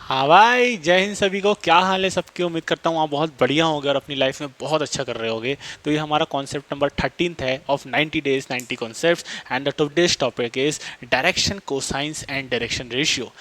हाँ भाई, जय हिंद सभी को। क्या हाल है सबकी? उम्मीद करता हूँ आप बहुत बढ़िया होंगे और अपनी लाइफ में बहुत अच्छा कर रहे होगे। तो ये हमारा कॉन्सेप्ट नंबर 13 है of 90 days 90 concepts and the today's topic is direction cosines and direction ratio.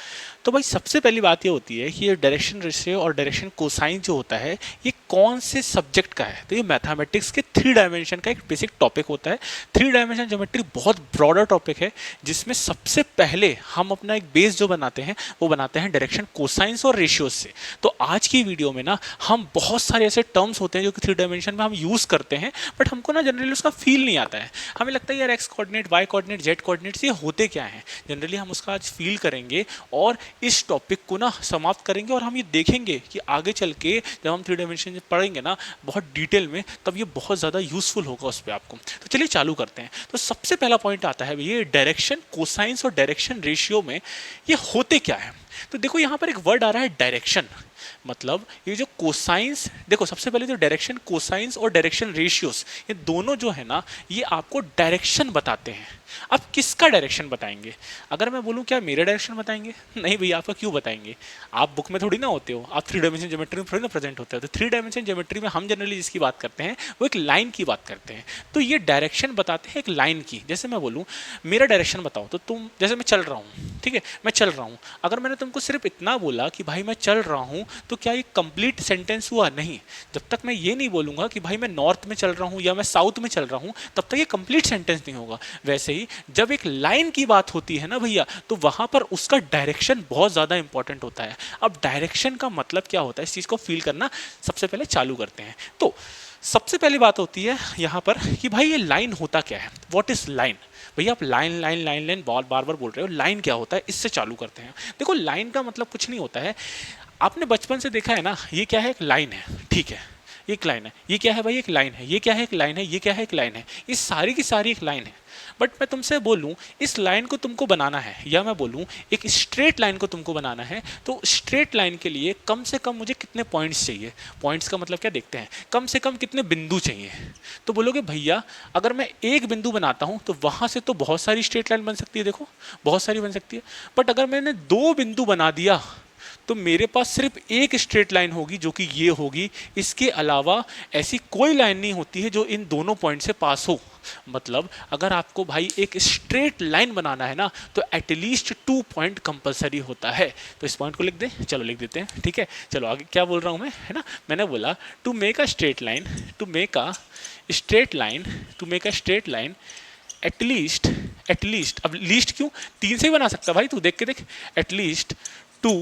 तो भाई सबसे पहली बात ये होती है कि ये डायरेक्शन रेशियो और डायरेक्शन कोसाइन जो होता है ये कौन से सब्जेक्ट का है। तो ये मैथमेटिक्स के 3 डायमेंशन का एक बेसिक टॉपिक होता है। 3 डायमेंशन ज्योमेट्री बहुत ब्रॉडर टॉपिक है जिसमें सबसे पहले हम अपना एक बेस जो बनाते हैं वो बनाते हैं डायरेक्शन कोसाइंस और रेशियोज से। तो आज की वीडियो में ना हम बहुत सारे ऐसे टर्म्स होते हैं जो कि 3 डायमेंशन में हम यूज़ करते हैं, बट हमको ना जनरली उसका फील नहीं आता है। हमें लगता है यार X coordinate, Y coordinate, Z coordinates ये होते क्या हैं। जनरली हम उसका आज फील करेंगे और इस टॉपिक को ना समाप्त करेंगे और हम ये देखेंगे कि आगे चल के जब हम 3 डायमेंशन पढ़ेंगे ना बहुत डिटेल में, तब ये बहुत ज़्यादा यूजफुल होगा उस पर आपको। तो चलिए चालू करते हैं। तो सबसे पहला पॉइंट आता है ये डायरेक्शन कोसाइंस और डायरेक्शन रेशियो में ये होते क्या है। तो देखो यहाँ पर एक वर्ड आ रहा है डायरेक्शन। मतलब ये जो कोसाइंस, देखो सबसे पहले तो डायरेक्शन कोसाइंस और डायरेक्शन रेशियोस ये दोनों जो है ना ये आपको डायरेक्शन बताते हैं। अब किसका डायरेक्शन बताएंगे? अगर मैं बोलूँ क्या मेरा डायरेक्शन बताएंगे? नहीं भैया, आपका क्यों बताएंगे? आप बुक में थोड़ी ना होते हो, आप 3 डायमेंशन ज्योमेट्री में थोड़ी ना प्रेजेंट होते हो। तो 3 डायमेंशन ज्योमेट्री में हम जनरली जिसकी बात करते हैं वो एक लाइन की बात करते हैं। तो ये डायरेक्शन बताते हैं एक लाइन की। जैसे मैं बोलूँ मेरा डायरेक्शन बताओ, तो तुम जैसे मैं चल रहा हूँ, ठीक है, मैं चल रहा हूँ। अगर मैंने तुमको सिर्फ इतना बोला कि भाई मैं चल रहा हूँ, तो क्या ये कंप्लीट सेंटेंस हुआ? नहीं। जब तक मैं ये नहीं बोलूँगा कि भाई मैं नॉर्थ में चल रहा हूँ या मैं साउथ में चल रहा हूँ, तब तक ये कंप्लीट सेंटेंस नहीं होगा। वैसे ही जब एक लाइन की बात होती है ना भैया, तो वहाँ पर उसका डायरेक्शन बहुत ज़्यादा इंपॉर्टेंट होता है। अब डायरेक्शन का मतलब क्या होता है, इस चीज़ को फील करना सबसे पहले चालू करते हैं। तो सबसे पहली बात होती है यहाँ पर कि भाई ये लाइन होता क्या है, व्हाट इज लाइन। भैया आप लाइन लाइन लाइन लाइन बार बार बोल रहे हो, लाइन क्या होता है, इससे चालू करते हैं। देखो लाइन का मतलब कुछ नहीं होता है। आपने बचपन से देखा है ना, ये क्या है, एक लाइन है, ठीक है, एक लाइन है। ये क्या है भाई, एक लाइन है। ये क्या है, एक लाइन है। ये क्या है, एक लाइन है। ये सारी की सारी एक लाइन है। बट मैं तुमसे बोलूं इस लाइन को तुमको बनाना है, या मैं बोलूं एक स्ट्रेट लाइन को तुमको बनाना है, तो स्ट्रेट लाइन के लिए कम से कम मुझे कितने पॉइंट्स चाहिए। पॉइंट्स का मतलब क्या देखते हैं, कम से कम कितने बिंदु चाहिए। तो बोलोगे भैया अगर मैं एक बिंदु बनाता हूं तो वहां से तो बहुत सारी स्ट्रेट लाइन बन सकती है, देखो बहुत सारी बन सकती है। बट अगर मैंने 2 बिंदु बना दिया तो मेरे पास सिर्फ एक स्ट्रेट लाइन होगी जो कि ये होगी। इसके अलावा ऐसी कोई लाइन नहीं होती है जो इन दोनों पॉइंट से पास हो। मतलब अगर आपको भाई एक स्ट्रेट लाइन बनाना है ना, तो एटलीस्ट 2 पॉइंट कंपलसरी होता है। तो इस पॉइंट को लिख दें, चलो लिख देते हैं, ठीक है। चलो आगे क्या बोल रहा हूँ मैं, है ना। मैंने बोला to make a straight line, to make a straight line, to make a straight line at least, at least, अब लीस्ट क्यों, 3 से ही बना सकता भाई, तू देख के देख। At least 2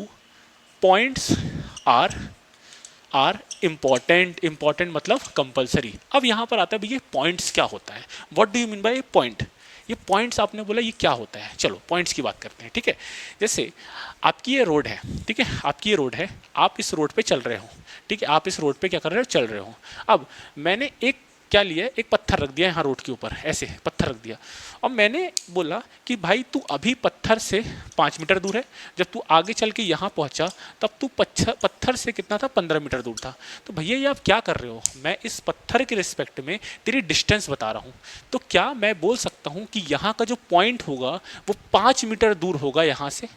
points are are important. Important मतलब कंपलसरी। अब यहां पर आता है भैया पॉइंट्स क्या होता है, what do you mean by point. ये पॉइंट्स आपने बोला ये क्या होता है, चलो पॉइंट्स की बात करते हैं, ठीक है। जैसे आपकी ये रोड है, ठीक है, आपकी ये रोड है, आप इस रोड पे चल रहे हो, ठीक है, आप इस रोड पे क्या कर रहे हो, चल रहे हो। अब मैंने एक क्या लिया, एक पत्थर रख दिया यहाँ रोड के ऊपर, ऐसे पत्थर रख दिया। और मैंने बोला कि भाई तू अभी पत्थर से 5 मीटर दूर है। जब तू आगे चल के यहाँ पहुँचा तब तू पत्थर से कितना था, 15 मीटर दूर था। तो भैया ये आप क्या कर रहे हो, मैं इस पत्थर के रिस्पेक्ट में तेरी डिस्टेंस बता रहा हूँ। तो क्या मैं बोल सकता हूँ कि यहाँ का जो पॉइंट होगा वो 5 मीटर दूर होगा यहाँ से।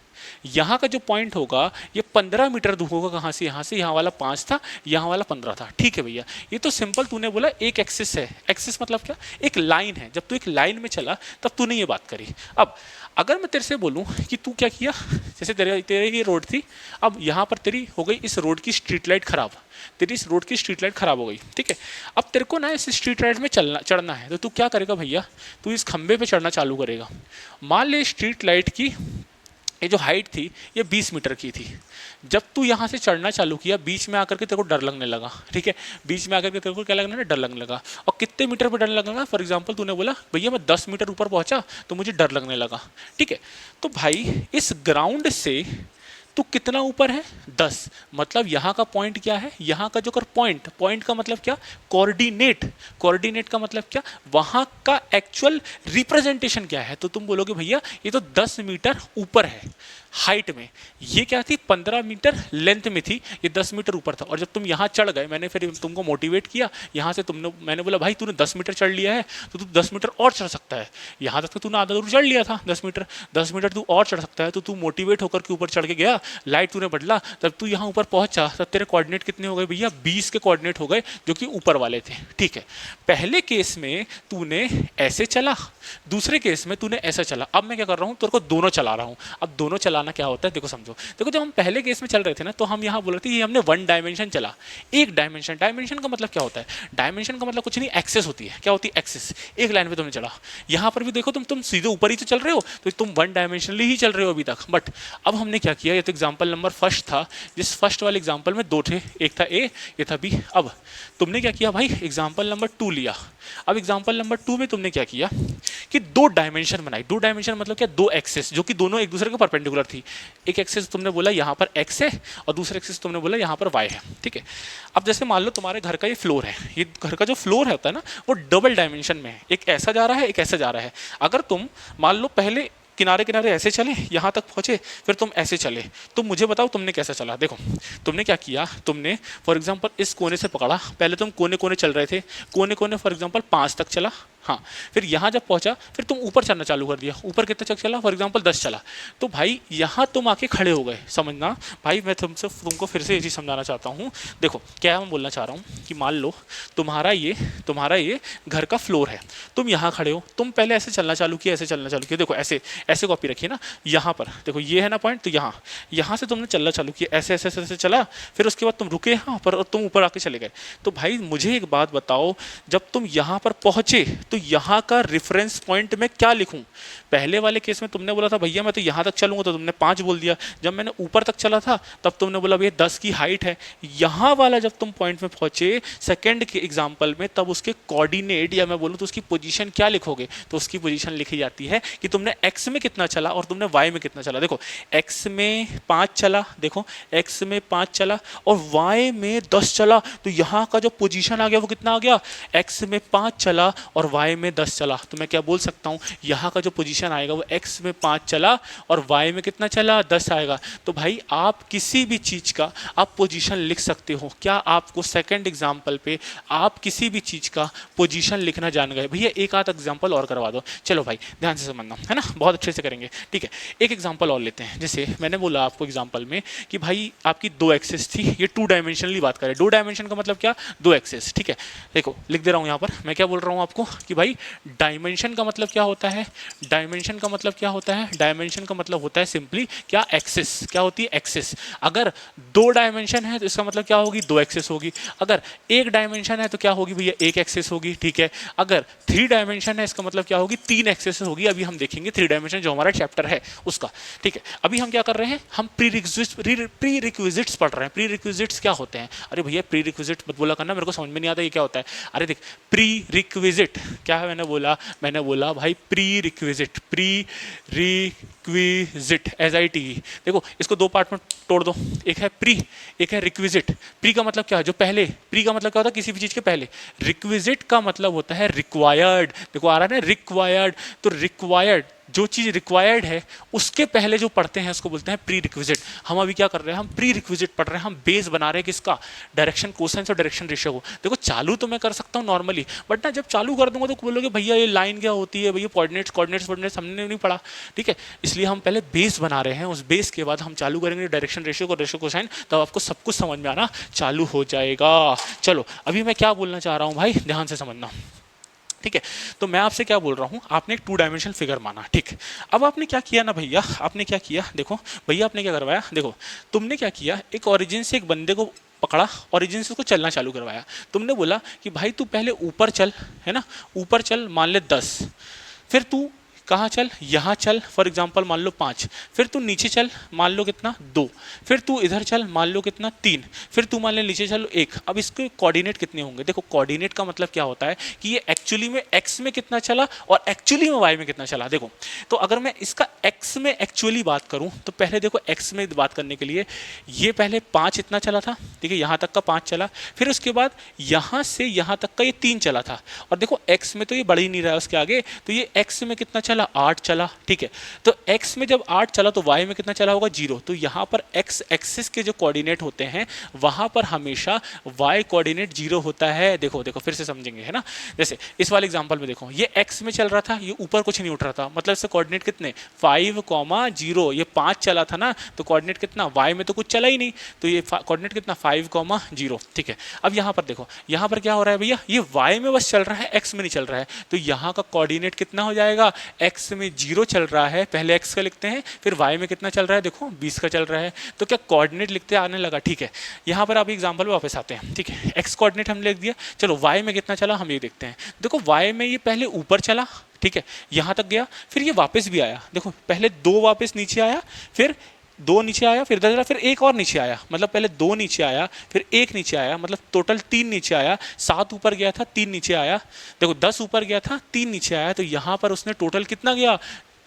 यहाँ का जो पॉइंट होगा ये 15 मीटर दूर होगा, कहाँ से, यहाँ से। यहाँ वाला 5 था, यहाँ वाला 15 था, ठीक है भैया। ये तो सिंपल तूने बोला एक एक्सिस है। एक्सिस मतलब क्या, एक लाइन है। जब तू एक लाइन में चला तब तूने ये बात करी। अब अगर मैं तेरे से बोलूं कि तू क्या किया, जैसे तेरे तेरे ये रोड थी, अब यहाँ पर तेरी हो गई इस रोड की स्ट्रीट लाइट खराब, तेरी इस रोड की स्ट्रीट लाइट खराब हो गई, ठीक है। अब तेरे को ना इस स्ट्रीट लाइट में चढ़ना है, तो तू क्या करेगा भैया, तू इस खंबे पे चढ़ना चालू करेगा। मान ले स्ट्रीट लाइट की ये जो हाइट थी ये 20 मीटर की थी। जब तू यहाँ से चढ़ना चालू किया, बीच में आकर के तेरे को डर लगने लगा, ठीक है, बीच में आकर के तेरे को क्या लगने लगा, डर लगने लगा। और कितने मीटर पे डर लगने लगा, फॉर एग्जांपल तूने बोला भैया मैं 10 मीटर ऊपर पहुंचा तो मुझे डर लगने लगा, ठीक है। तो भाई इस ग्राउंड से तो कितना ऊपर है, 10। मतलब यहाँ का पॉइंट क्या है, यहाँ का जो कर पॉइंट, पॉइंट का मतलब क्या, कोऑर्डिनेट। कोऑर्डिनेट का मतलब क्या, वहाँ का एक्चुअल रिप्रेजेंटेशन क्या है। तो तुम बोलोगे भैया ये तो 10 मीटर ऊपर है। हाइट में, ये क्या थी 15 मीटर लेंथ में थी, ये 10 मीटर ऊपर था। और जब तुम यहाँ चढ़ गए, मैंने फिर तुमको मोटिवेट किया यहाँ से, मैंने बोला भाई तूने 10 मीटर चढ़ लिया है तो तू 10 मीटर और चढ़ सकता है। यहाँ तक तो तूने आधा दूर चढ़ लिया था, 10 मीटर तू और चढ़ सकता है। तो तू मोटिवेट होकर के ऊपर चढ़ के गया, लाइट तूने बदला, तब तू यहाँ ऊपर पहुंचा, तब तेरे कोऑर्डिनेट कितने हो गए भैया, 20 के कोऑर्डिनेट हो गए, जो कि ऊपर वाले थे। ठीक है, पहले केस में तूने ऐसे चला, दूसरे केस में तूने ऐसा चला। अब मैं क्या कर रहा हूँ, तेरे को दोनों चला रहा हूँ। अब दोनों चलाना क्या होता है देखो, समझो। देखो जब हम पहले केस में चल रहे थे ना, तो हम यहाँ बोल रहे थे ये हमने वन डायमेंशन चला, एक डायमेंशन। डायमेंशन का मतलब क्या होता है, डायमेंशन का मतलब कुछ नहीं, एक्सेस होती है। क्या होती है, एक्सेस। एक लाइन पे तुमने चढ़ा, यहाँ पर भी देखो तुम सीधे ऊपर ही तो चल रहे हो, तो तुम वन डायमेंशनली ही चल रहे हो अभी तक। बट अब हमने क्या किया, ये तो एग्जाम्पल नंबर फर्स्ट था, जिस फर्स्ट वाले एग्जाम्पल में दो थे, एक था ए, ये था बी। अब तुमने क्या किया भाई, एग्जाम्पल नंबर 2 लिया। अब एग्जाम्पल नंबर 2 में तुमने क्या किया कि दो डायमेंशन बनाई। दो डायमेंशन मतलब क्या, दो एक्सेस जो कि दोनों एक दूसरे के परपेंडिकुलर थी। एक एक्सेस तुमने बोला यहाँ पर एक्स है, और दूसरा एक्सेस तुमने बोला यहाँ पर वाई है। ठीक है, अब जैसे मान लो तुम्हारे घर का ये फ्लोर है, ये घर का जो फ्लोर होता है ना, वो डबल डायमेंशन में है, एक ऐसा जा रहा है, एक ऐसा जा रहा है। अगर तुम मान लो पहले किनारे किनारे ऐसे चले, यहाँ तक पहुँचे, फिर तुम ऐसे चले, तो मुझे बताओ तुमने कैसा चला। देखो तुमने क्या किया, तुमने फॉर एग्जांपल इस कोने से पकड़ा, पहले तुम कोने कोने चल रहे थे, कोने कोने फॉर एग्जांपल 5 तक चला, हाँ। फिर यहाँ जब पहुँचा, फिर तुम ऊपर चढ़ना चालू कर दिया, ऊपर कितना तक चला, फॉर एग्जांपल 10 चला। तो भाई यहाँ तुम आके खड़े हो गए। समझना भाई, मैं तुमको फिर से ये चीज़ समझाना चाहता हूँ। देखो क्या मैं बोलना चाह रहा हूँ कि मान लो तुम्हारा ये घर का फ्लोर है, तुम यहाँ खड़े हो, तुम पहले ऐसे चलना चालू किया, ऐसे चलना चालू किया। देखो ऐसे ऐसे कॉपी रखिए ना, यहाँ पर देखो ये है ना पॉइंट, तो यहाँ से तुमने चलना चालू किया, ऐसे ऐसे ऐसे चला, फिर उसके बाद तुम रुके यहाँ पर और तुम ऊपर आके चले गए। तो भाई मुझे एक बात बताओ, जब तुम यहाँ पर पहुँचे तो यहाँ का रेफरेंस पॉइंट में क्या लिखूँ। पहले वाले केस में तुमने बोला था भैया मैं तो यहाँ तक चलूँगा, तो तुमने 5 बोल दिया। जब मैंने ऊपर तक चला था तब तुमने बोला भैया 10 की हाइट है। यहाँ वाला जब तुम पॉइंट में पहुँचे सेकेंड के एग्जाम्पल में, तब उसके कोऑर्डिनेट या मैं बोलूँ तो उसकी पोजीशन क्या लिखोगे, तो उसकी पोजीशन लिखी जाती है कि तुमने एक्स में कितना चला और तुमने वाई में कितना चला। देखो एक्स में 5 चला, देखो एक्स में 5 चला और वाई में 10 चला, तो यहाँ का जो पोजीशन आ गया वो कितना आ गया, एक्स में 5 चला और वाई में 10 चला। तो मैं क्या बोल सकता हूँ, यहाँ का जो पोजीशन आएगा वो एक्स में 5 चला और वाई में कितना चला, 10 आएगा। तो भाई आप किसी भी चीज़ का आप पोजीशन लिख सकते हो। क्या आपको सेकंड एग्जाम्पल पे आप किसी भी चीज़ का पोजीशन लिखना जान गए। भैया एक आध एग्जाम्पल और करवा दो। चलो भाई ध्यान से समझना है ना, बहुत अच्छे से करेंगे। ठीक है, एक एग्जाम्पल और लेते हैं। जैसे मैंने बोला आपको एग्जाम्पल में कि भाई आपकी 2 एक्सेस थी, ये 2 डायमेंशनली बात करें। 2 डायमेंशन का मतलब क्या, 2 एक्सेस। ठीक है, देखो लिख दे रहा हूँ यहाँ पर, मैं क्या बोल रहा हूँ आपको कि भाई डायमेंशन का मतलब क्या होता है, डायमेंशन का मतलब क्या होता है, डायमेंशन का मतलब होता है सिंपली क्या, एक्सेस। क्या होती है, एक्सेस। अगर 2 डायमेंशन है तो इसका मतलब क्या होगी, 2 एक्सेस होगी। अगर 1 डायमेंशन है तो क्या होगी भैया, 1 एक्सेस होगी। ठीक है, अगर 3 डायमेंशन है इसका मतलब क्या होगी, 3 एक्सेस होगी। अभी हम देखेंगे 3 डायमेंशन जो हमारा चैप्टर है उसका। ठीक है, अभी हम क्या कर रहे हैं, हम प्री रिक्विजिट्स पढ़ रहे हैं। प्री रिक्विजिट्स क्या होते हैं, अरे भैया प्री रिक्विजिट मत बोला करना, मेरे को समझ में नहीं आता ये क्या होता है। अरे देख प्री रिक्विजिट क्या है, मैंने बोला भाई pre requisite, pre requisite SIT। देखो इसको 2 पार्ट में तोड़ दो, एक है प्री, एक है रिक्विजिट। प्री का मतलब क्या है, जो पहले, प्री का मतलब क्या होता है, किसी भी चीज़ के पहले। रिक्विजिट का मतलब होता है रिक्वायर्ड। देखो आ रहा है ना रिक्वायर्ड, तो रिक्वायर्ड जो चीज़ रिक्वायर्ड है उसके पहले जो पढ़ते हैं उसको बोलते हैं प्री रिक्विजिट। हम अभी क्या कर रहे हैं, हम प्री रिक्विजिट पढ़ रहे हैं, हम बेस बना रहे हैं किसका, डायरेक्शन कोसाइंस और डायरेक्शन रेशियो को। देखो चालू तो मैं कर सकता हूँ नॉर्मली, बट ना जब चालू कर दूंगा तो बोलोगे भैया ये लाइन क्या होती है, भैया कोऑर्डिनेट्स हमने नहीं पढ़ा। ठीक है, इसलिए हम पहले बेस बना रहे हैं, उस बेस के बाद हम चालू करेंगे डायरेक्शन रेशियो को, रेशियो कोसाइन, तब आपको सब कुछ समझ में आना चालू हो जाएगा। चलो अभी मैं क्या बोलना चाह रहा हूँ भाई, ध्यान से समझना। ठीक है, तो मैं आपसे क्या बोल रहा हूँ, आपने एक 2 डायमेंशनल फिगर माना। ठीक, अब आपने क्या किया ना भैया, आपने क्या किया, देखो भैया आपने क्या करवाया, देखो तुमने क्या किया, एक ओरिजिन से एक बंदे को पकड़ा, ओरिजिन से उसको चलना चालू करवाया। तुमने बोला कि भाई तू पहले ऊपर चल, है ना, ऊपर चल, मान ले 10, फिर तू कहाँ चल, यहाँ चल, फॉर एग्जाम्पल मान लो 5, फिर तू नीचे चल, मान लो कितना 2, फिर तू इधर चल, मान लो कितना 3, फिर तू मान ले नीचे चल 1। अब इसके कोऑर्डिनेट कितने होंगे, देखो कोऑर्डिनेट का मतलब क्या होता है कि ये एक्चुअली में एक्स में कितना चला और एक्चुअली में वाई में कितना चला। देखो तो अगर मैं इसका एक्स में एक्चुअली बात करूँ तो पहले देखो एक्स में बात करने के लिए ये पहले 5 इतना चला था, ठीक है, यहाँ तक का 5 चला, फिर उसके बाद यहाँ से यहाँ तक का ये 3 चला था, और देखो एक्स में तो ये बढ़ ही नहीं रहा है उसके आगे, तो ये एक्स में कितना चला, चला, 8 चला, ठीक है। तो x में जब 8 चला तो y में कितना चला होगा, 0। तो यहाँ पर x एक्सिस के जो कोऑर्डिनेट होते हैं वहाँ पर हमेशा y कोऑर्डिनेट 0 होता है। देखो देखो फिर से समझेंगे, है ना। जैसे इस वाले एग्जांपल में देखो, ये x में चल रहा था, ये ऊपर कुछ नहीं उठ रहा था, मतलब इससे कोऑर्डिनेट कितने 5,0, ये 5 चला था ना, तो कोऑर्डिनेट कितना, y में तो कुछ चला ही नहीं, तो ये कोऑर्डिनेट कितना 5,0, ठीक है। अब यहाँ पर देखो, यहाँ पर क्या हो रहा है भैया, ये y में बस चल रहा है, x में नहीं चल रहा है, तो यहाँ का कोऑर्डिनेट कितना हो जाएगा, x में 0 चल रहा है, पहले x का लिखते हैं, फिर y में कितना चल रहा है, देखो 20 का चल रहा है, तो क्या कोऑर्डिनेट लिखते आने लगा, ठीक है। यहाँ पर आप एग्जांपल में वापस आते हैं, ठीक है। x कोऑर्डिनेट हमने लिख दिया, चलो y में कितना चला हम ये देखते हैं। देखो y में ये पहले ऊपर चला, ठीक है, यहाँ तक गया, फिर ये वापस भी आया, देखो पहले 2 वापस नीचे आया, फिर 2 नीचे आया, फिर 10 फिर एक और नीचे आया, मतलब पहले 2 नीचे आया, फिर 1 नीचे आया, मतलब टोटल 3 नीचे आया, 7 ऊपर गया था, 3 नीचे आया, देखो 10 ऊपर गया था, 3 नीचे आया, तो यहाँ पर उसने टोटल कितना गया,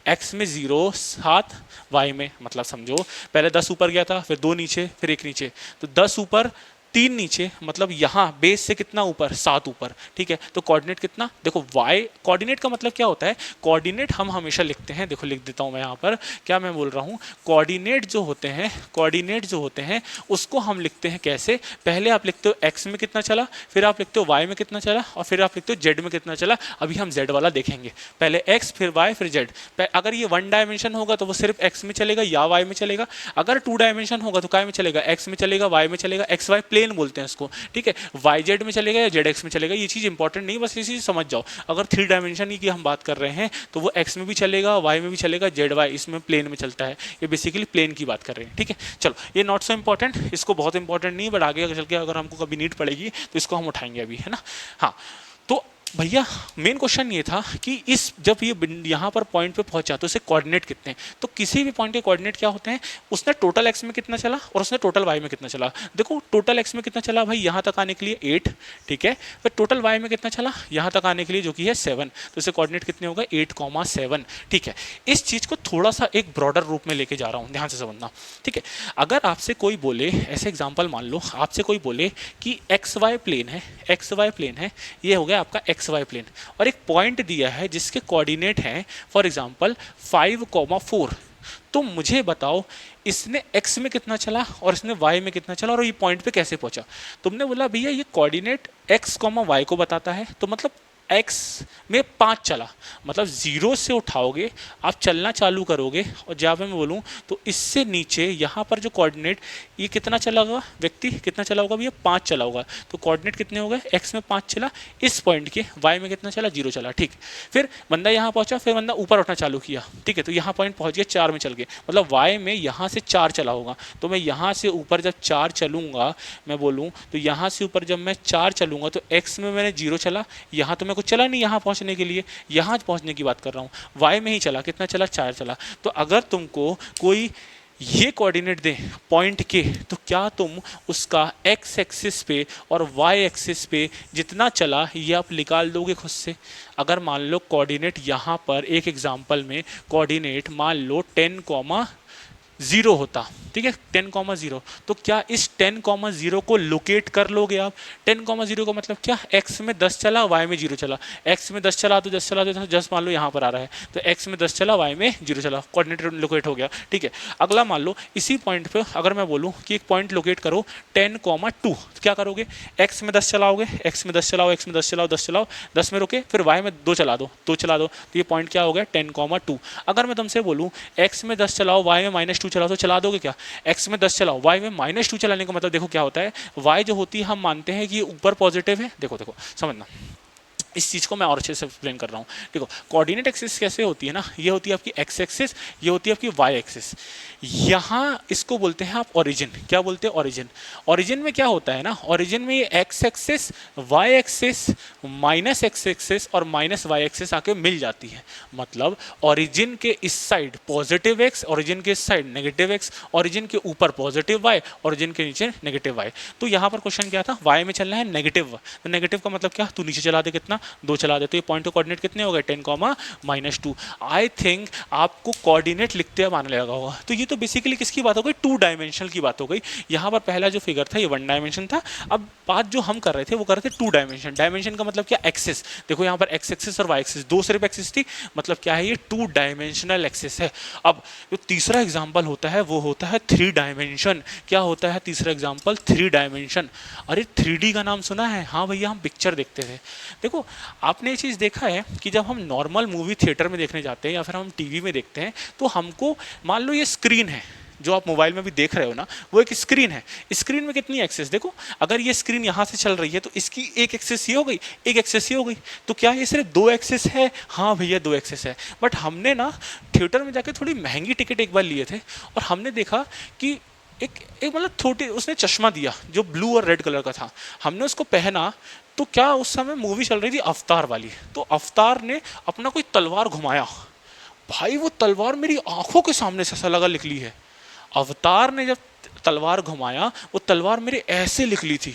x में 0, 7, y में, मतलब समझो पहले 10 ऊपर गया था, फिर 2 नीचे, फिर 1 नीचे, तो 10 ऊपर 3 नीचे, मतलब यहाँ बेस से कितना ऊपर, 7 ऊपर, ठीक है। तो कोऑर्डिनेट कितना, देखो y कोऑर्डिनेट का मतलब क्या होता है, कोऑर्डिनेट हम हमेशा लिखते हैं, देखो लिख देता हूँ मैं यहाँ पर, क्या मैं बोल रहा हूँ, कोऑर्डिनेट जो होते हैं उसको हम लिखते हैं कैसे, पहले आप लिखते हो x में कितना चला, फिर आप लिखते हो y में कितना चला, और फिर आप लिखते हो z में कितना चला। अभी हम z वाला देखेंगे, पहले x फिर y फिर z। अगर ये 1 डायमेंशन होगा तो वो सिर्फ x में चलेगा या y में चलेगा, अगर 2 डायमेंशन होगा तो काय में चलेगा, x में चलेगा, y में चलेगा, एक्स वाई प्लेन बोलते हैं इसको, ठीक है। वाई जेड में चलेगा या जेड एक्स में चलेगा, ये चीज़ इंपॉर्टेंट नहीं, बस ये चीज़ समझ जाओ। अगर 3 डायमेंशन की हम बात कर रहे हैं तो वो एक्स में भी चलेगा, वाई में भी चलेगा, जेड वाई इसमें प्लेन में चलता है, ये बेसिकली प्लेन की बात कर रहे हैं, ठीक है। चलो ये नॉट सो इंपॉर्टेंट, इसको बहुत इंपॉर्टेंट नहीं, बट आगे चल के अगर हमको कभी नीड पड़ेगी तो इसको हम उठाएंगे अभी, है ना। हाँ, तो भैया मेन क्वेश्चन ये था कि इस जब ये यहाँ पर पॉइंट पे पहुंचा तो इससे कोऑर्डिनेट कितने हैं, तो किसी भी पॉइंट के कोऑर्डिनेट क्या होते हैं, उसने टोटल एक्स में कितना चला और उसने टोटल वाई में कितना चला। देखो टोटल एक्स में कितना चला भाई, यहाँ तक आने के लिए 8, ठीक है, फिर टोटल वाई में कितना चला यहाँ तक आने के लिए जो कि है 7, तो इससे कोऑर्डिनेट कितने होगा 8,7, ठीक है। इस चीज़ को थोड़ा सा एक ब्रॉडर रूप में लेके जा रहा हूँ, ध्यान से समझना, ठीक है। अगर आपसे कोई बोले, ऐसे एग्जाम्पल मान लो आपसे कोई बोले कि एक्स वाई प्लेन है, ये हो गया आपका एक्स वाई प्लेन, और एक पॉइंट दिया है जिसके कोऑर्डिनेट हैं फॉर एग्जांपल 5,4, तो मुझे बताओ इसने x में कितना चला और इसने y में कितना चला और ये पॉइंट पे कैसे पहुंचा। तुमने बोला भैया ये कोऑर्डिनेट x, y को बताता है, तो मतलब x में 5 चला, मतलब 0 से उठाओगे आप चलना चालू करोगे, और जब मैं बोलूँ तो इससे नीचे यहाँ पर जो कोऑर्डिनेट ये कितना चला होगा, व्यक्ति कितना चला होगा भैया 5 चला होगा, तो कोऑर्डिनेट कितने हो गए, x में 5 चला, इस पॉइंट के y में कितना चला 0 चला, ठीक। फिर बंदा यहाँ पहुँचा, फिर बंदा ऊपर उठना चालू किया, ठीक है, तो यहाँ पॉइंट पहुँच गया 4 में चल गए, मतलब y में यहाँ से 4 चला होगा, तो मैं यहाँ से ऊपर जब 4 चलूँगा, मैं बोलूँ तो यहाँ से ऊपर जब मैं 4 चलूँगा तो x में मैंने 0 चला, यहाँ तो मैं कुछ चला नहीं यहाँ पहुँचने के लिए, यहाँ पहुँचने की बात कर रहा हूँ, y में ही चला, कितना चला 4 चला। तो अगर तुमको कोई ये कोऑर्डिनेट दे पॉइंट के, तो क्या तुम उसका x एक्सिस पे और y एक्सिस पे जितना चला ये आप निकाल दोगे खुद से। अगर मान लो कोऑर्डिनेट यहाँ पर एक एग्जांपल में कोऑर्डिनेट मान लो 10,0 होता, ठीक है, 10,0, तो क्या इस 10,0 को लोकेट कर लोगे आप। 10,0 का मतलब क्या, x में 10 चला y में 0 चला, x में 10 चला तो 10 चला तो 10 मान लो यहाँ पर आ रहा है, तो x में 10 चला y में 0 चला, कोऑर्डिनेट लोकेट हो गया, ठीक है। अगला मान लो इसी पॉइंट पे अगर मैं बोलूँ कि एक पॉइंट लोकेट करो 10,2, तो क्या करोगे, x में 10 चलाओगे, x में 10 चलाओ, x में 10 चलाओ, 10 चलाओ, 10 में रुके, फिर y में 2 चला दो, 2 चला दो, तो ये पॉइंट क्या हो गया 10,2। अगर मैं तुमसे बोलूँ x में 10 चलाओ y में -2 चलाओ, तो चला दोगे क्या, x में 10 चलाओ y में -2 चलाने का मतलब देखो क्या होता है, y जो होती है हम मानते हैं कि ऊपर पॉजिटिव है, देखो देखो समझना इस चीज़ को मैं और अच्छे से एक्सप्लेन कर रहा हूँ। देखो कोऑर्डिनेट एक्सिस कैसे होती है ना, ये होती है आपकी एक्स एक्सिस, ये होती है आपकी वाई एक्सिस। यहाँ इसको बोलते हैं आप ओरिजिन, क्या बोलते हैं ओरिजिन। ओरिजिन में क्या होता है ना, ओरिजिन में ये X axis, Y axis, minus X axis और माइनस वाई एक्सिस आके मिल जाती है। मतलब ओरिजिन के इस साइड पॉजिटिव एक्स, ओरिजिन के इस साइड नेगेटिव एक्स, ओरिजिन के ऊपर पॉजिटिव वाई, ओरिजिन के नीचे नेगेटिव वाई। तो यहाँ पर क्वेश्चन क्या था, वाई में चलना है नेगेटिव, तो नेगेटिव का मतलब क्या, तू नीचे चला दे कितना 2 चला देते, ये पॉइंट के कोऑर्डिनेट कितने हो गए 10 कॉमा -2। आई थिंक आपको कोऑर्डिनेट लिखते हुए आने लगा होगा। तो ये तो बेसिकली किसकी बात हो गई, 2 डायमेंशनल की बात हो गई। यहाँ पर पहला जो फिगर था ये 1 डायमेंशन था, अब बात जो हम कर रहे थे वो कर रहे थे 2 डायमेंशन। डायमेंशन का मतलब क्या, एक्सिस। देखो यहाँ पर एक्स एक्सिस और वाई एक्सिस, दो सिर्फ एक्सिस थी, मतलब क्या है ये 2 डायमेंशनल एक्सिस है। अब जो तीसरा एग्जाम्पल होता है वो होता है 3 डायमेंशन। क्या होता है तीसरा एग्जाम्पल, 3 डायमेंशन। अरे 3D का नाम सुना है, हाँ भैया हम पिक्चर देखते थे। देखो आपने ये चीज़ देखा है कि जब हम नॉर्मल मूवी थिएटर में देखने जाते हैं या फिर हम टीवी में देखते हैं, तो हमको मान लो ये स्क्रीन है जो आप मोबाइल में भी देख रहे हो ना, वो एक स्क्रीन है। स्क्रीन में कितनी एक्सेस, देखो अगर ये स्क्रीन यहाँ से चल रही है तो इसकी एक एक्सेस ये हो गई, एक एक्सेस ये हो गई, तो क्या ये सिर्फ 2 एक्सेस है, हाँ भैया 2 एक्सेस है। बट हमने ना थिएटर में जाके थोड़ी महंगी टिकट एक बार लिए थे और हमने देखा कि एक एक मतलब थोड़ी उसने चश्मा दिया जो ब्लू और रेड कलर का था, हमने उसको पहना तो क्या उस समय मूवी चल रही थी अवतार वाली, तो अवतार ने अपना कोई तलवार घुमाया, भाई वो तलवार मेरी आंखों के सामने से ऐसा लगा निकली है। अवतार ने जब तलवार घुमाया वो तलवार मेरे ऐसे निकली थी।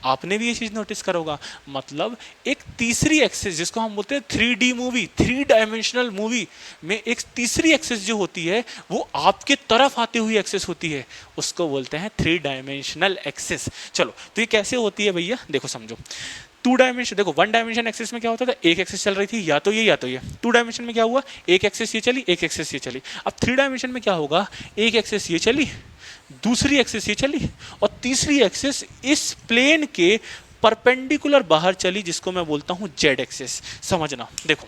आपने भी ये चीज़ नोटिस करा होगा, मतलब एक तीसरी एक्सेस जिसको हम बोलते हैं 3D मूवी, 3 डायमेंशनल मूवी में एक तीसरी एक्सेस जो होती है वो आपके तरफ आती हुई एक्सेस होती है, उसको बोलते हैं 3 डायमेंशनल एक्सेस। चलो तो ये कैसे होती है भैया, देखो समझो। 2 डायमेंशन, देखो 1 डायमेंशन एक्सेस में क्या होता था, एक एक्सेस चल रही थी या तो ये या तो ये। 2 डायमेंशन में क्या हुआ, एक एक्सेस ये चली, एक एक्सेस ये चली। अब 3 डायमेंशन में क्या होगा, एक एक्सेस ये चली, दूसरी एक्सेस ये चली और तीसरी एक्सेस इस प्लेन के परपेंडिकुलर बाहर चली, जिसको मैं बोलता हूं जेड एक्सेस। समझना, देखो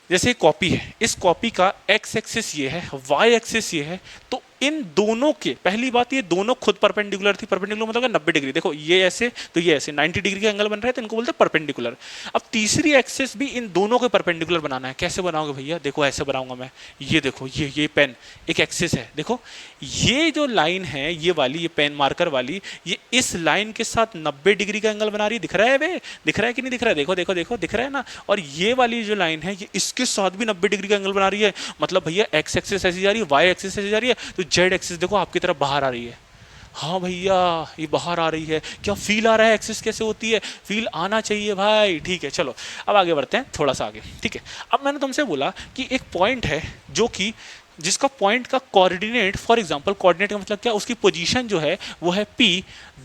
जैसे कॉपी है, इस कॉपी का एक्स एक्सिस ये है, वाई एक्सिस ये है, तो इन दोनों के, पहली बात ये दोनों खुद परपेंडिकुलर थी। परपेंडिकुलर मतलब 90 डिग्री, देखो ये ऐसे तो ये ऐसे 90 डिग्री का एंगल बन रहा है, तो इनको बोलते हैं परपेंडिकुलर। अब तीसरी एक्सिस भी इन दोनों के परपेंडिकुलर बनाना है। कैसे बनाओगे भैया, देखो ऐसे बनाऊंगा मैं, ये देखो ये पेन एक एक्सिस है, देखो ये जो लाइन है ये वाली, ये पेन मार्कर वाली, ये इस लाइन के साथ 90 डिग्री का एंगल बना रही है। दिख रहा है बे, दिख रहा है कि नहीं दिख रहा है, देखो देखो देखो दिख रहा है ना। और ये वाली जो लाइन है ये इसके साथ भी 90 डिग्री का एंगल बना रही है, मतलब भैया एक्स एक्सिस ऐसी जा रही है, वाई एक्सिस ऐसी जा रही है, तो जेड एक्सिस देखो आपकी तरफ बाहर आ रही है। हाँ भैया ये बाहर आ रही है, क्या फील आ रहा है, एक्सिस कैसे होती है, फील आना चाहिए भाई। ठीक है चलो अब आगे बढ़ते हैं थोड़ा सा आगे। ठीक है, अब मैंने तुमसे बोला कि एक पॉइंट है जो कि जिसका पॉइंट का कोऑर्डिनेट, फॉर एग्जांपल कोऑर्डिनेट का मतलब क्या, उसकी पोजीशन जो है वो है P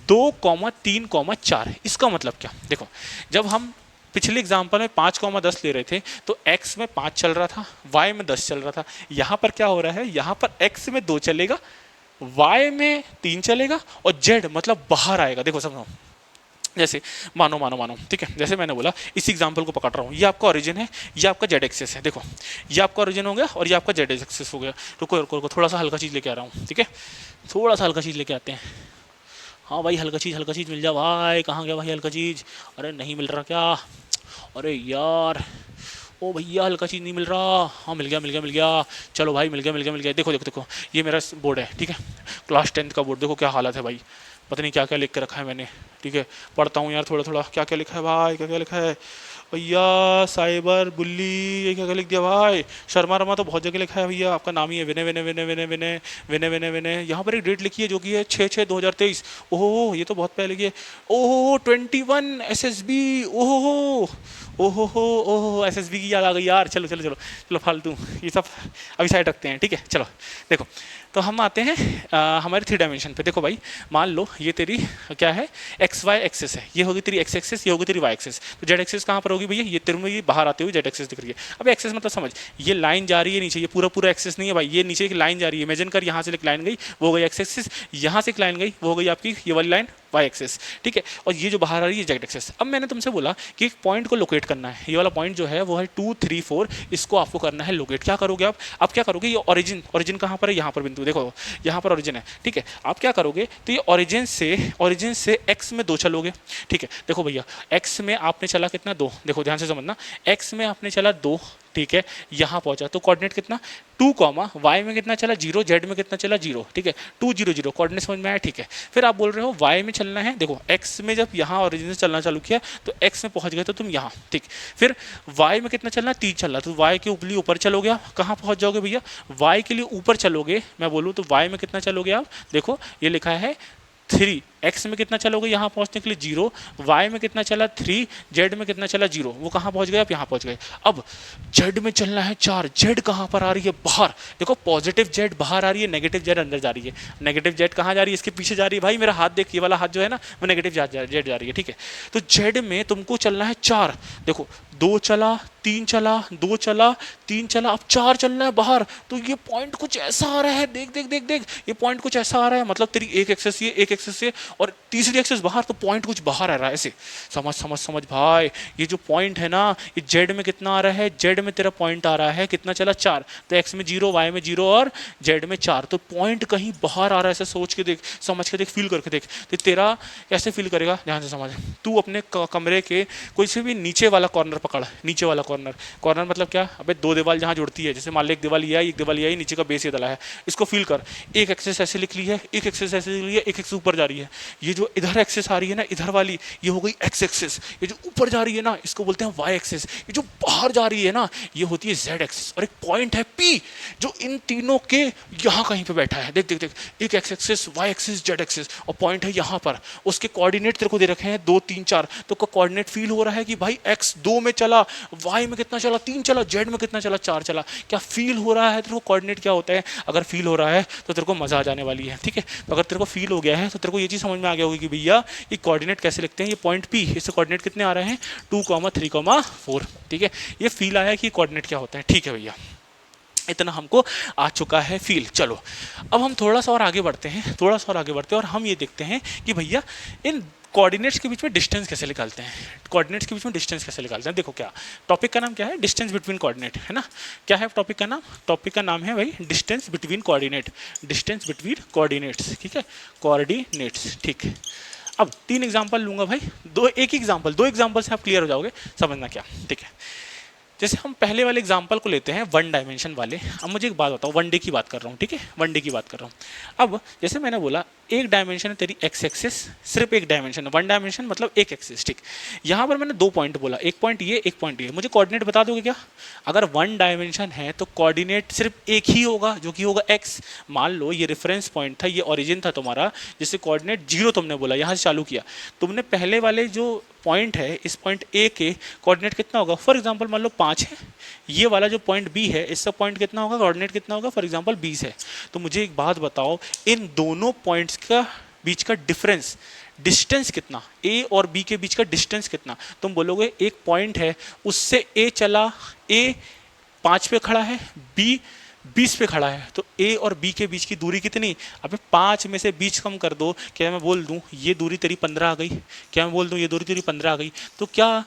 2,3,4। इसका मतलब क्या, देखो जब हम पिछले एग्जाम्पल में 5,10 ले रहे थे तो x में 5 चल रहा था, y में 10 चल रहा था। यहाँ पर क्या हो रहा है, यहाँ पर x में 2 चलेगा, y में 3 चलेगा और z मतलब बाहर आएगा। देखो समझो, जैसे मानो मानो मानो, ठीक है, जैसे मैंने बोला इस एग्जाम्पल को पकड़ रहा हूँ, ये आपका ओरिजिन है, ये आपका जेड एक्सेस है। देखो ये आपका ओरिजिन हो गया और ये आपका जेड एक्सेस हो गया। रुको रुको रुको, थोड़ा सा हल्का चीज़ लेके आ रहा हूँ, ठीक है, थोड़ा सा हल्का चीज़ लेके आते हैं। हाँ भाई हल्का चीज़ मिल जा भाई, कहाँ गया भाई हल्का चीज़, अरे नहीं मिल रहा क्या, अरे यार ओ भैया हल्का चीज़ नहीं मिल रहा। हाँ मिल गया, चलो भाई मिल गया। देखो देखो देखो ये मेरा बोर्ड है, ठीक है, क्लास 10th का बोर्ड, देखो क्या हालत है भाई, पता नहीं क्या क्या लिख के रखा है मैंने। ठीक है पढ़ता हूँ यार थोड़ा थोड़ा, क्या क्या लिखा है भाई, क्या क्या लिखा है भैया, साइबर बुल्ली, ये क्या क्या लिख दिया भाई, शर्मा रमा तो बहुत जगह लिखा है भैया, आपका नाम ही है विनय विनय विनय विनय विनय विनय विनय विनय। यहाँ पर एक डेट लिखी है जो कि है 6/6/2023। ओहो ये तो बहुत पहले की है। ओहो 21 SSB, ओहो ओहो ओहो SSB की याद आ गई यार। चलो चलो चलो चलो फालतू ये सब अभी साइड रखते हैं, ठीक है। चलो देखो तो हम आते हैं हमारे 3 डायमेंशन पे। देखो भाई मान लो ये तेरी क्या है, एक्स वाई एक्सेस है, ये होगी तेरी एक्स एक्सेस, ये होगी तेरी वाई एक्सेस। तो जेड एक्सेस कहाँ पर होगी भैया, ये तेरे में ये बाहर आते हुए जेड एक्सेस दिख रही है। अब एक्सेस मतलब समझ, ये लाइन जा रही है नीचे, ये पूरा पूरा एक्सेस नहीं है भाई, ये नीचे एक लाइन जा रही है। इमेजिन कर यहाँ से एक लाइन गई वो हो गई एक्स एक्सेस, यहाँ से एक लाइन गई वो हो गई आपकी ये वाली लाइन वाई एक्सेस, ठीक है। और ये जो बाहर आ रही है जेड एक्सेस। अब मैंने तुमसे बोला कि एक पॉइंट को लोकेट करना है, ये वाला पॉइंट जो है वो है 2, 3, 4, इसको आपको करना है लोकेट। क्या करोगे आप, अब क्या करोगे, ये ओरिजिन कहाँ पर है, यहाँ पर बिंदु देखो यहाँ पर ओरिजिन है, ठीक है। आप क्या करोगे, तो ये ओरिजिन से एक्स में 2 चलोगे, ठीक है। देखो भैया एक्स में आपने चला कितना 2, देखो ध्यान से समझना, एक्स में आपने चला 2, ठीक है, यहाँ पहुंचा तो कोऑर्डिनेट कितना 2, वाई में कितना चला 0, जेड में कितना चला 0, ठीक है, 2 0 0 कोऑर्डिनेट समझ में आया, ठीक है। फिर आप बोल रहे हो वाई में चलना है, देखो एक्स में जब यहाँ ओरिजिन से चलना चालू किया तो एक्स में पहुंच गए तो तुम यहाँ, ठीक। फिर वाई में कितना चलना 3 चल रहा, तो वाई के ऊपर चलोगे आप, कहाँ पहुँच जाओगे भैया, वाई के लिए ऊपर चलोगे, मैं बोलूँ तो वाई में कितना चलोगे आप, देखो ये लिखा है 3, एक्स में कितना चलोगे यहाँ पहुँचने के लिए 0, वाई में कितना चला 3, जेड में कितना चला 0, वो कहाँ पहुँच गए, आप यहाँ पहुँच गए। अब जेड में चलना है 4, जेड कहाँ पर आ रही है, बाहर। देखो पॉजिटिव जेड बाहर आ रही है, नेगेटिव जेड अंदर जा रही है। नेगेटिव जेड कहाँ जा रही है, इसके पीछे जा रही है। भाई मेरा हाथ देख, ये वाला हाथ जो है ना वो नेगेटिव जेड जा रही है, ठीक है। तो जेड में तुमको चलना है 4, देखो 2 चला, 3 चला, 2 चला, 3 चला, अब 4 चलना है बाहर। तो ये पॉइंट कुछ ऐसा आ रहा है, देख देख देख देख, ये पॉइंट कुछ ऐसा आ रहा है, मतलब तेरी एक एक्सेस ये, एक एक्सेस ये और तीसरी एक्सेस बाहर, तो पॉइंट कुछ बाहर आ रहा है ऐसे। समझ समझ समझ भाई, ये जो पॉइंट है ना, ये जेड में कितना आ रहा है, जेड में तेरा पॉइंट आ रहा है कितना चला 4, तो एक्स में 0, वाई में 0 और जेड में 4, तो पॉइंट कहीं बाहर आ रहा है। ऐसे सोच के देख, समझ के देख, फील करके देख, तो तेरा कैसे फील करेगा, ध्यान से समझ। तू अपने कमरे के कोई से भी नीचे वाला कॉर्नर पकड़, नीचे वाला कॉर्नर मतलब क्या, अबे 2 दीवार जहाँ जुड़ती है, जैसे मान ले एक दीवार ये आई, एक दीवार ये आई, नीचे का बेस ये डला है, इसको फील कर। एक एक्सेस ऐसे लिख ली है, एक एक्सेस ऐसे लिख ली है, एक एक्सेस ऊपर जा रही है। ये जो इधर एक्सेस आ रही है ना, इधर वाली, ये हो गई एक्स एक्सेस। ये जो ऊपर जा रही है ना, इसको बोलते हैं वाई एक्सेस। ये जो बाहर जा रही है ना, ये होती है जेड एक्सेस। और एक पॉइंट है पी, जो इन तीनों के यहाँ कहीं पे बैठा है। देख देख देख, एक X axes, Y axes, Z axes, और पॉइंट है यहाँ पर। उसके कोऑर्डिनेट तेरे को दे रखे हैं 2 3 4, तो कोऑर्डिनेट फील हो रहा है कि भाई एक्स 2 में चला, वाई में कितना चला 3 चला, जेड में कितना चला 4 चला। क्या फील हो रहा है तेरे को, कोऑर्डिनेट क्या होता है। अगर फील हो रहा है तो तेरे को मजा आ जाने वाली है, ठीक है। तो अगर तेरे को फील हो गया है तो तेरे को ये चीज़ समझ में आ गया होगी कि भैया ये कोऑर्डिनेट कैसे लिखते हैं। ये पॉइंट पी, इससे कोऑर्डिनेट कितने आ रहे हैं 2, 3, 4, ठीक है। ये फील आया कि कोऑर्डिनेट क्या होता है, ठीक है भैया, इतना हमको आ चुका है फील। चलो अब हम थोड़ा सा और आगे बढ़ते हैं, थोड़ा सा और आगे बढ़ते हैं और हम ये देखते हैं कि भैया इन कोऑर्डिनेट्स के बीच में डिस्टेंस कैसे निकालते हैं। कोऑर्डिनेट्स के बीच में डिस्टेंस कैसे निकालते हैं, देखो क्या टॉपिक का नाम क्या है, डिस्टेंस बिटवीन कोऑर्डिनेट, है ना। क्या है टॉपिक का नाम, टॉपिक का नाम है भाई distance between coordinate, distance between coordinates, ठीक है, कोऑर्डिनेट्स, ठीक है। अब 3 एग्जांपल लूंगा भाई, एक एग्जांपल, 2 एग्जांपल से आप क्लियर हो जाओगे, समझना क्या, ठीक है। जैसे हम पहले वाले एग्जाम्पल को लेते हैं 1 डायमेंशन वाले। अब मुझे एक बात बताओ, 1 डे की बात कर रहा हूँ, ठीक है, 1 डे की बात कर रहा हूँ। अब जैसे मैंने बोला एक डायमेंशन है तेरी एक्स एक्सिस, सिर्फ एक डायमेंशन है, 1 डायमेंशन मतलब एक एक्सिस, ठीक। यहाँ पर मैंने 2 पॉइंट बोला, एक पॉइंट ये, एक पॉइंट ये। मुझे कोऑर्डिनेट बता दोगे क्या। अगर 1 डायमेंशन है तो कोऑर्डिनेट सिर्फ एक ही होगा, जो कि होगा एक्स। मान लो ये रेफरेंस पॉइंट था, ये ओरिजिन था तुम्हारा, जिससे कोऑर्डिनेट 0 तुमने बोला, यहाँ से चालू किया तुमने। पहले वाले जो पॉइंट है, इस पॉइंट ए के कोऑर्डिनेट कितना होगा, फॉर एग्जांपल मान लो 5 है। ये वाला जो पॉइंट बी है, इसका पॉइंट कितना होगा, कोऑर्डिनेट कितना होगा, फॉर एग्जांपल 20 है। तो मुझे एक बात बताओ, इन दोनों पॉइंट्स का बीच का डिफरेंस, डिस्टेंस कितना, ए और बी के बीच का डिस्टेंस कितना। तुम बोलोगे एक पॉइंट है, उससे ए चला, ए 5 पे खड़ा है, बी 20 पे खड़ा है, तो ए और बी के बीच की दूरी कितनी। अबे 5 में से 20 कम कर दो, क्या मैं बोल दूं ये दूरी तेरी 15 आ गई, क्या मैं बोल दूं ये दूरी तेरी 15 आ गई। तो क्या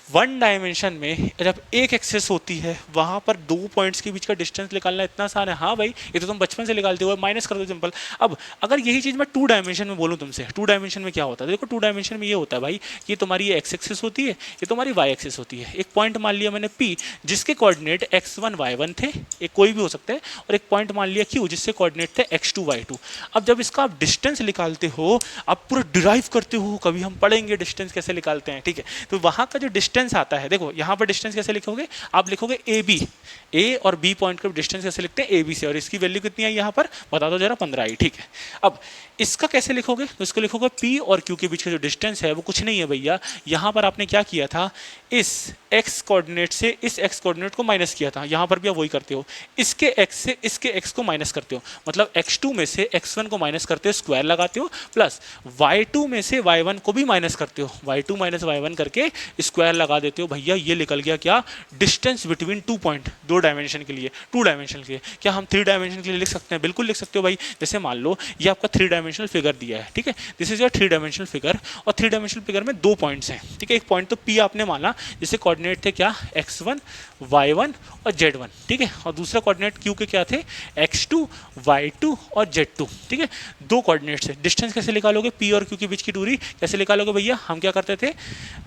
1 डायमेंशन में जब एक एक्सेस होती है, वहाँ पर 2 पॉइंट्स के बीच का डिस्टेंस निकालना इतना आसान है। हाँ भाई, ये तो तुम बचपन से निकालते हो, माइनस कर दो सिंपल। अब अगर यही चीज़ मैं 2 डायमेंशन में बोलूँ तुमसे, 2 डायमेंशन में क्या होता है, देखो 2 डायमेंशन में ये होता है भाई, ये तुम्हारी एक्स एक्सेस होती है, ये तुम्हारी वाई एक्सेस होती है। एक पॉइंट मान लिया मैंने पी, जिसके कोऑर्डिनेट x1 y1 थे, एक कोई भी हो सकता है, और एक पॉइंट मान लिया क्यू, जिससे कोऑर्डिनेट थे x2 y2। अब जब इसका आप डिस्टेंस निकालते हो, आप पूरा डिराइव करते हो, कभी हम पढ़ेंगे डिस्टेंस कैसे निकालते हैं, ठीक है। तो वहाँ का जो डिस्टेंस आता है, देखो यहाँ पर डिस्टेंस कैसे लिखोगे, आप लिखोगे ए बी, ए और बी पॉइंट का डिस्टेंस कैसे लिखते हैं, ए बी से, और इसकी वैल्यू कितनी आई यहाँ पर बता दो जरा, 15 आई, ठीक है। अब इसका कैसे लिखोगे, तो इसको लिखोगे पी और क्यू के बीच का जो डिस्टेंस है वो कुछ नहीं है भैया, यहाँ पर आपने क्या किया था, इस एक्स कोऑर्डिनेट से इस एक्स कोऑर्डिनेट को माइनस किया था। यहाँ पर भी आप वही करते हो, इसके एक्स से इसके एक्स को माइनस करते हो, मतलब x2 में से x1 को माइनस करते हो, स्क्वायर लगाते हो, प्लस y2 में से y1 को भी माइनस करते हो, y2 माइनस y1 करके स्क्वायर लगा देते हो। भैया ये निकल गया क्या, डिस्टेंस बिटवीन 2 पॉइंट, 2 डायमेंशन के लिए, 2 डायमेंशन के लिए। क्या हम 3 डायमेंशन के लिए लिख सकते हैं, बिल्कुल लिख सकते हो भाई। जैसे मान लो ये आपका 3 डायमेंशनल फिगर दिया है, ठीक है, this is your 3 dimensional figure, और 3 डायमेंशनल फिगर में 2 पॉइंट्स हैं, ठीक है। एक पॉइंट तो P आपने माना, जिससे कोऑर्डिनेट थे क्या, x1 y1 और z1, ठीक है, और दूसरा कोऑर्डिनेट Q के क्या थे, x2 y2 और z2, ठीक है। 2 कोऑर्डिनेट्स है। डिस्टेंस कैसे निकालोगे, P और Q के बीच की दूरी कैसे निकालोगे भैया, हम क्या करते थे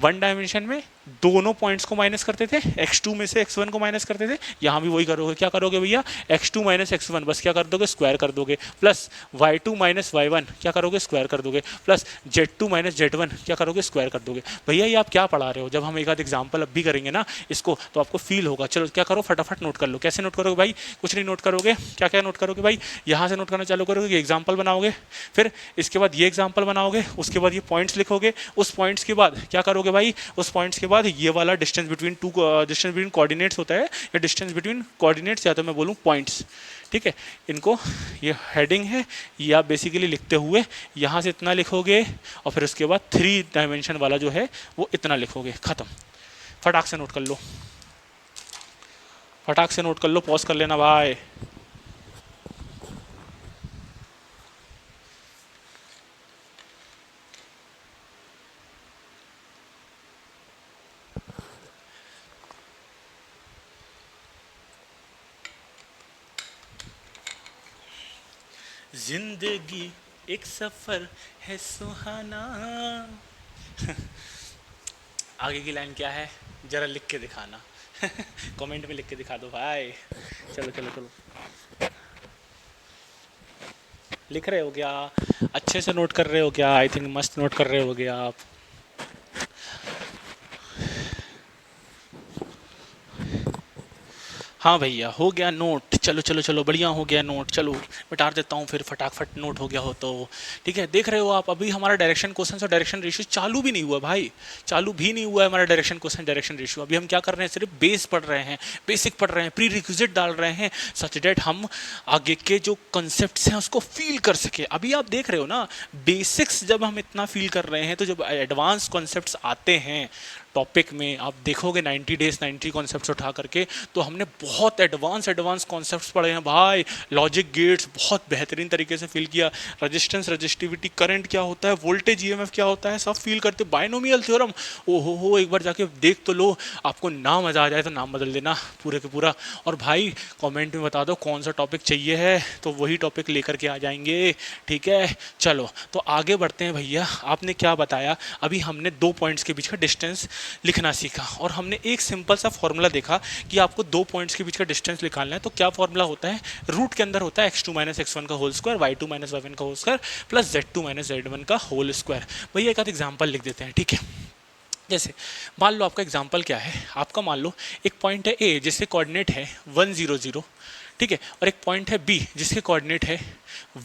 1 डायमेंशन में दोनों पॉइंट्स को माइनस करते थे, x2 में से x1 को माइनस करते थे, यहाँ भी वही करोगे। क्या करोगे भैया, x2 माइनस x1 बस क्या कर दोगे, स्क्वायर कर दोगे, प्लस y2 माइनस y1 क्या करोगे, स्क्वायर कर दोगे, प्लस z2 माइनस z1 क्या करोगे, स्क्वायर कर दोगे। भैया ये आप क्या पढ़ा रहे हो, जब हम एक आध एग्जाम्पल अब भी करेंगे ना इसको तो आपको फील होगा। चलो क्या करो, फटाफट नोट कर लो। कैसे नोट करोगे भाई, कुछ नहीं नोट करोगे, क्या क्या नोट करोगे भाई, यहाँ से नोट करना चालू करोगे, एग्जाम्पल बनाओगे, फिर इसके बाद ये एग्जाम्पल बनाओगे, उसके बाद ये पॉइंट्स लिखोगे, उस पॉइंट्स के बाद क्या करोगे भाई, उस पॉइंट्स के बाद ये वाला distance between distance between coordinates होता है, या डिस्टेंस बिटवीन कोऑर्डिनेट्स या तो मैं बोलूँ पॉइंट्स, ठीक है। इनको ये हेडिंग है, ये आप बेसिकली लिखते हुए यहाँ से इतना लिखोगे और फिर उसके बाद 3 डायमेंशन वाला जो है वो इतना लिखोगे, ख़त्म। फटाक से नोट कर लो, फटाक से नोट कर लो, पॉज कर लेना भाई। जिंदगी एक सफर है सुहाना। आगे की लाइन क्या है, जरा लिख के दिखाना। कमेंट में लिख के दिखा दो भाई। चलो चलो चलो, लिख रहे हो क्या, अच्छे से नोट कर रहे हो क्या, आई थिंक मस्त नोट कर रहे हो क्या आप। हाँ भैया हो गया नोट, चलो चलो चलो बढ़िया हो गया नोट। चलो मिटा देता हूँ फिर, फटाफट नोट हो गया हो तो ठीक है। देख रहे हो आप, अभी हमारा डायरेक्शन क्वेश्चन और डायरेक्शन रेशियो चालू भी नहीं हुआ भाई, चालू भी नहीं हुआ है हमारा डायरेक्शन क्वेश्चन डायरेक्शन रेशियो। अभी हम क्या कर रहे हैं, सिर्फ बेस पढ़ रहे हैं, बेसिक पढ़ रहे हैं, प्री रिक्विजिट डाल रहे हैं, सच डेट हम आगे के जो कंसेप्ट हैं उसको फील कर सके। अभी आप देख रहे हो ना, बेसिक्स जब हम इतना फील कर रहे हैं तो जब एडवांस कॉन्सेप्ट्स आते हैं टॉपिक में, आप देखोगे 90 डेज 90 कॉन्सेप्ट्स उठा करके, तो हमने बहुत एडवांस कॉन्सेप्ट्स पढ़े हैं भाई। लॉजिक गेट्स बहुत बेहतरीन तरीके से फील किया, रेजिस्टेंस रेजिस्टिविटी, करंट क्या होता है, वोल्टेज ईएमएफ क्या होता है, सब फील करते। बाइनोमियल थ्योरम, ओहो हो, एक बार जाके देख तो लो, आपको नाम मजा आ जाए तो नाम बदल देना पूरे के पूरा। और भाई कमेंट में बता दो कौन सा टॉपिक चाहिए है, तो वही टॉपिक लेकर के आ जाएंगे, ठीक है। चलो तो आगे बढ़ते हैं भैया। आपने क्या बताया, अभी हमने 2 पॉइंट्स के बीच का डिस्टेंस लिखना सीखा और हमने एक सिंपल सा फॉर्मूला देखा कि आपको 2 पॉइंट्स के बीच का डिस्टेंस निकालना है। तो क्या फॉर्मूला होता है, रूट के अंदर होता है x2 माइनस x1 का whole square, y2 minus y1 का whole square, plus z2 minus z1 का होल स्क्वायर। भैया एक आध एग्जाम्पल लिख देते हैं, ठीक है। जैसे मान लो आपका एग्जाम्पल क्या है, आपका मान लो एक पॉइंट है ए जिसके कोऑर्डिनेट है 1 0 0, ठीक है, और एक पॉइंट है बी जिसके कोऑर्डिनेट है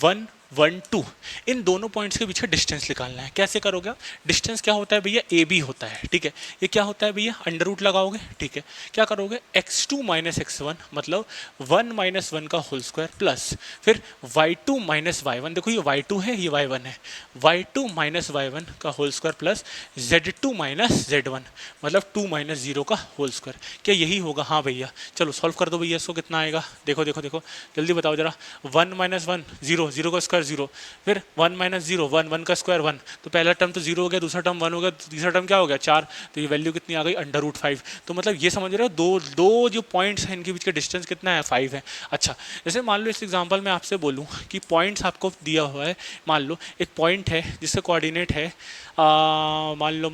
1 1 2। इन दोनों पॉइंट्स के बीच का डिस्टेंस निकालना है। कैसे करोगे, डिस्टेंस क्या होता है भैया, ए बी होता है, ठीक है। ये क्या होता है भैया, अंडर रूट लगाओगे, ठीक है। क्या करोगे, x2 माइनस x1 मतलब 1 माइनस 1 का होल स्क्वायर, प्लस फिर y2 माइनस y1, देखो ये y2 है ये y1 है, y2 माइनस y1 का whole square, plus z2 minus z1 मतलब 2 माइनस 0 का होल स्क्वायर। क्या यही होगा, हाँ भैया। चलो सॉल्व कर दो भैया इसको, कितना आएगा, देखो देखो देखो जल्दी बताओ जरा। 1 माइनस 1 0, 0 का स्क्वायर 0, फिर 1 माइनस 0 1, 1 का स्क्वायर 1, तो पहला टर्म तो 0 हो गया, दूसरा टर्म 1 हो गया, तीसरा टर्म क्या हो गया 4, तो ये वैल्यू कितनी आ गई, अंडर रूट 5। तो मतलब ये समझ रहे हो, दो जो पॉइंट्स हैं इनके बीच का डिस्टेंस कितना है, 5 है। अच्छा, जैसे मान लो इस एग्जाम्पल में आपसे बोलूँ कि पॉइंट्स आपको दिया हुआ है, मान लो एक पॉइंट है जिसका कोऑर्डिनेट है मान लो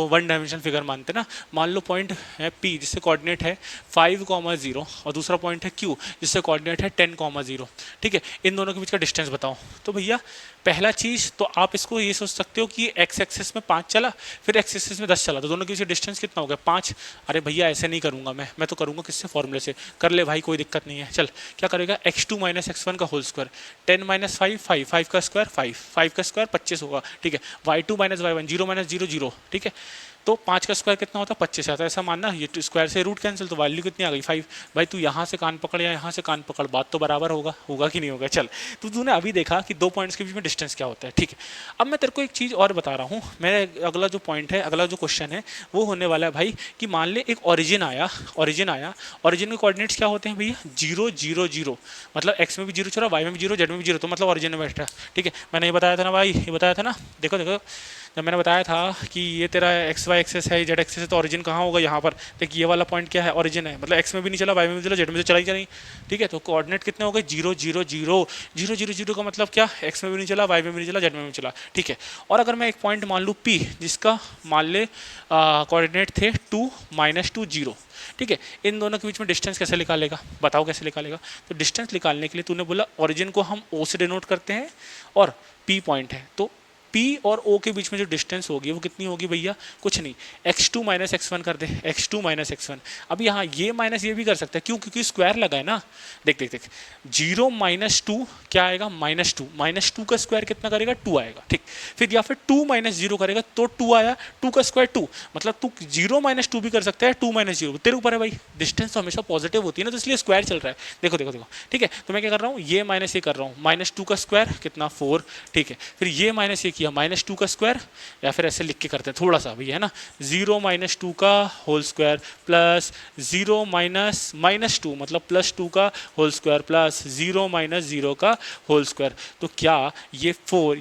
1 डायमेंशन फिगर मानते ना, मान लो पॉइंट है P जिससे कोऑर्डिनेट है 5,0 और दूसरा पॉइंट है Q जिससे कोऑर्डिनेट है 10,0, ठीक है। इन दोनों के बीच का डिस्टेंस बताओ। तो भैया पहला चीज़ तो आप इसको ये सोच सकते हो कि एक्स एक्सिस में 5 चला, फिर एक्स एक्सिस में 10 चला, तो दोनों के बीच डिस्टेंस कितना हो गया, 5। अरे भैया ऐसे नहीं करूँगा मैं तो करूँगा किससे, फॉर्मूले से। कर ले भाई, कोई दिक्कत नहीं है। चल क्या करेगा, x2 माइनस x1 का होल स्क्वायर, 10 माइनस 5 5, 5 का स्क्वायर 5, 5 का स्क्वायर 25 होगा, ठीक है। y2 माइनस y1 0 माइनस 0 0, ठीक है। तो 5 का स्क्वायर कितना होता है, 25 आता है। ऐसा मानना, ये स्क्वायर से रूट कैंसिल, तो वैल्यू कितनी आ गई 5। भाई तू यहाँ से कान पकड़ या यहाँ से कान पकड़, बात तो बराबर होगा कि नहीं होगा। चल तो तूने अभी देखा कि 2 पॉइंट्स के बीच में डिस्टेंस क्या होता है, ठीक है। अब मैं तेरे को एक चीज़ और बता रहा हूँ। मेरा अगला जो पॉइंट है, अगला जो क्वेश्चन है वो होने वाला है भाई कि मान ले एक ओरिजिन आया, ओरिजिन के कोऑर्डिनेट्स क्या होते हैं भैया, 0 0 0, मतलब एक्स में भी 0 चला, वाई में भी 0, जेड में भी 0, तो मतलब ओरिजिन में बैठ रहा है, ठीक है। मैंने ये बताया था ना भाई, ये बताया था ना, देखो देखो जब मैंने बताया था कि ये तेरा एक्स वाई एक्सेस है, जेड एक्सेस है, तो ओरिजिन कहाँ होगा, यहाँ पर। देख ये वाला पॉइंट क्या है, ओरिजिन है, मतलब एक्स में भी नहीं चला, वाई में भी चला, जेड में तो चला ही नहीं। ठीक है, तो कोऑर्डिनेट कितने हो गए, 0 0 0 0 0 0 का मतलब क्या, एक्स में भी नहीं चला, वाई में भी नहीं चला, जेड में भी नहीं चला। ठीक है, और अगर मैं एक पॉइंट मान लूँ पी, जिसका मान ले कोऑर्डिनेट थे 2 -2 0। ठीक है, इन दोनों के बीच में डिस्टेंस कैसे निकालेगा, बताओ कैसे निकालेगा। तो डिस्टेंस निकालने के लिए तूने बोला ओरिजिन को हम ओ से डिनोट करते हैं और पी पॉइंट है, तो P और O के बीच में जो डिस्टेंस होगी वो कितनी होगी भैया, कुछ नहीं, x2 - x1 कर दे, x2 - x1। अब यहाँ ये माइनस ये भी कर सकते हैं, क्यों, क्योंकि स्क्वायर लगा है ना। देख देख देख, 0 - 2 क्या आएगा, -2, -2 का स्क्वायर कितना करेगा, 2 आएगा। ठीक, फिर या फिर 2 - 0 करेगा तो 2 आया, 2 का स्क्वायर 2, मतलब तू 0 - 2 भी कर सकता है, 2 - 0 तेरे ऊपर है भाई। डिस्टेंस तो हमेशा पॉजिटिव होती है ना, तो इसलिए स्क्वायर चल रहा है। देखो देखो देखो, ठीक है, तो मैं क्या कर रहा हूँ, ये माइनस ये कर रहा हूँ, -2 का स्क्वायर कितना 4। ठीक है, फिर ये माइनस ये किया, -2 का स्क्वायर, या फिर ऐसे लिख के करते हैं थोड़ा सा भैया, है ना, 0 - 2 का होल स्क्वायर प्लस 0 -2 मतलब +2 का होल स्क्वायर प्लस 0 - 0 का होल स्क्वायर। तो क्या ये 4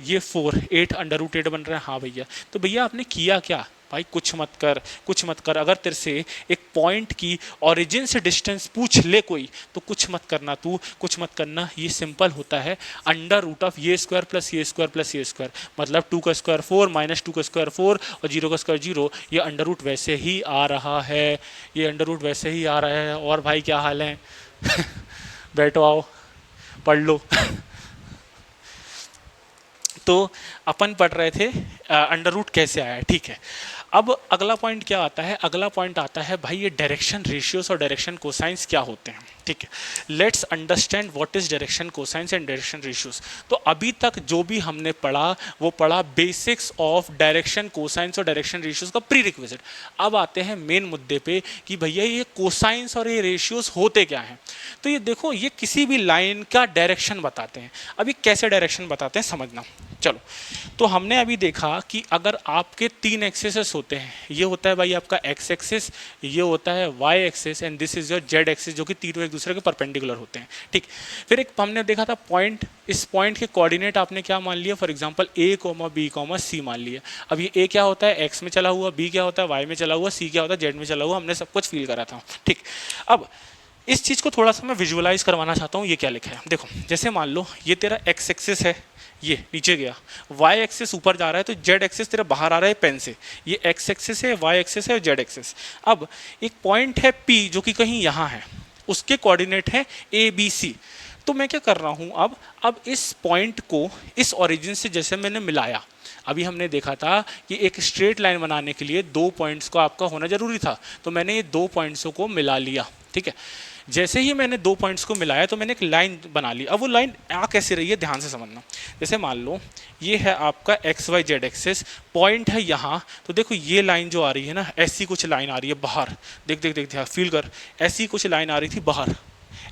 8 √8 बन रहा है, हाँ भैया। तो भैया आपने किया क्या भाई, कुछ मत कर, कुछ मत कर। अगर तेरे से एक पॉइंट की ओरिजिन से डिस्टेंस पूछ ले कोई, तो कुछ मत करना, तू कुछ मत करना। ये सिंपल होता है √, ये स्क्वायर प्लस ये स्क्वायर प्लस ये स्क्वायर, मतलब 2 का स्क्वायर 4 -2 का स्क्वायर 4 और 0 का स्क्वायर 0। ये √ वैसे ही आ रहा है, ये √ वैसे ही आ रहा है। और भाई क्या हाल है बैठो आओ पढ़ लो तो अपन पढ़ रहे थे √ कैसे आया है। ठीक है, अब अगला पॉइंट क्या आता है, अगला पॉइंट आता है भाई ये डायरेक्शन रेशियोस और डायरेक्शन कोसाइंस क्या होते हैं। ठीक है, let's understand what is direction cosines and direction ratios. तो अभी तक जो भी हमने पढ़ा वो पढ़ा बेसिक्स ऑफ डायरेक्शन कोसाइंस और डायरेक्शन रेशियोस का प्री रिक्विजिट। अब आते हैं मेन मुद्दे पे कि भैया ये कोसाइंस और ये रेशियोस होते क्या हैं। तो ये देखो, ये किसी भी लाइन का डायरेक्शन बताते हैं। अभी कैसे डायरेक्शन बताते हैं समझना। चलो, तो हमने अभी देखा कि अगर आपके 3 एक्सेस होते हैं, ये होता है भाई आपका एक्स एक्सिस, ये होता है Y axis and this is your Z axis, जो कि तीनों एक दूसरे के परपेंडिकुलर होते हैं। ठीक, फिर एक हमने देखा था पॉइंट, इस पॉइंट के कोऑर्डिनेट आपने क्या मान लिया, for example A, B, C मान लिया। अब ये A क्या होता है, एक्स में चला हुआ, B क्या होता है वाई में चला हुआ, C क्या होता है जेड में चला हुआ, हमने सब कुछ फील करा था। ठीक, अब इस चीज़ को थोड़ा सा मैं विजुअलाइज करवाना चाहता हूँ। ये क्या लिखा है देखो, जैसे मान लो ये तेरा एक्स एक्सिस है, ये नीचे गया, वाई एक्सिस ऊपर जा रहा है, तो जेड एक्सिस तेरा बाहर आ रहा है पेन से। ये एक्स एक्सिस है, वाई एक्सिस है, जेड एक्सिस। अब एक पॉइंट है P जो कि कहीं यहाँ है, उसके कोऑर्डिनेट है ABC। तो मैं क्या कर रहा हूँ, अब इस पॉइंट को इस ओरिजिन से जैसे मैंने मिलाया, अभी हमने देखा था कि एक स्ट्रेट लाइन बनाने के लिए 2 पॉइंट्स को आपका होना जरूरी था, तो मैंने ये 2 पॉइंट्सों को मिला लिया। ठीक है, जैसे ही मैंने 2 पॉइंट्स को मिलाया तो मैंने एक लाइन बना ली। अब वो लाइन आ कैसे रही है ध्यान से समझना। जैसे मान लो ये है आपका X Y Z axis, point है यहाँ, तो देखो ये लाइन जो आ रही है ना, ऐसी कुछ लाइन आ रही है बाहर, देख देख देख फील कर, ऐसी कुछ लाइन आ रही थी बाहर,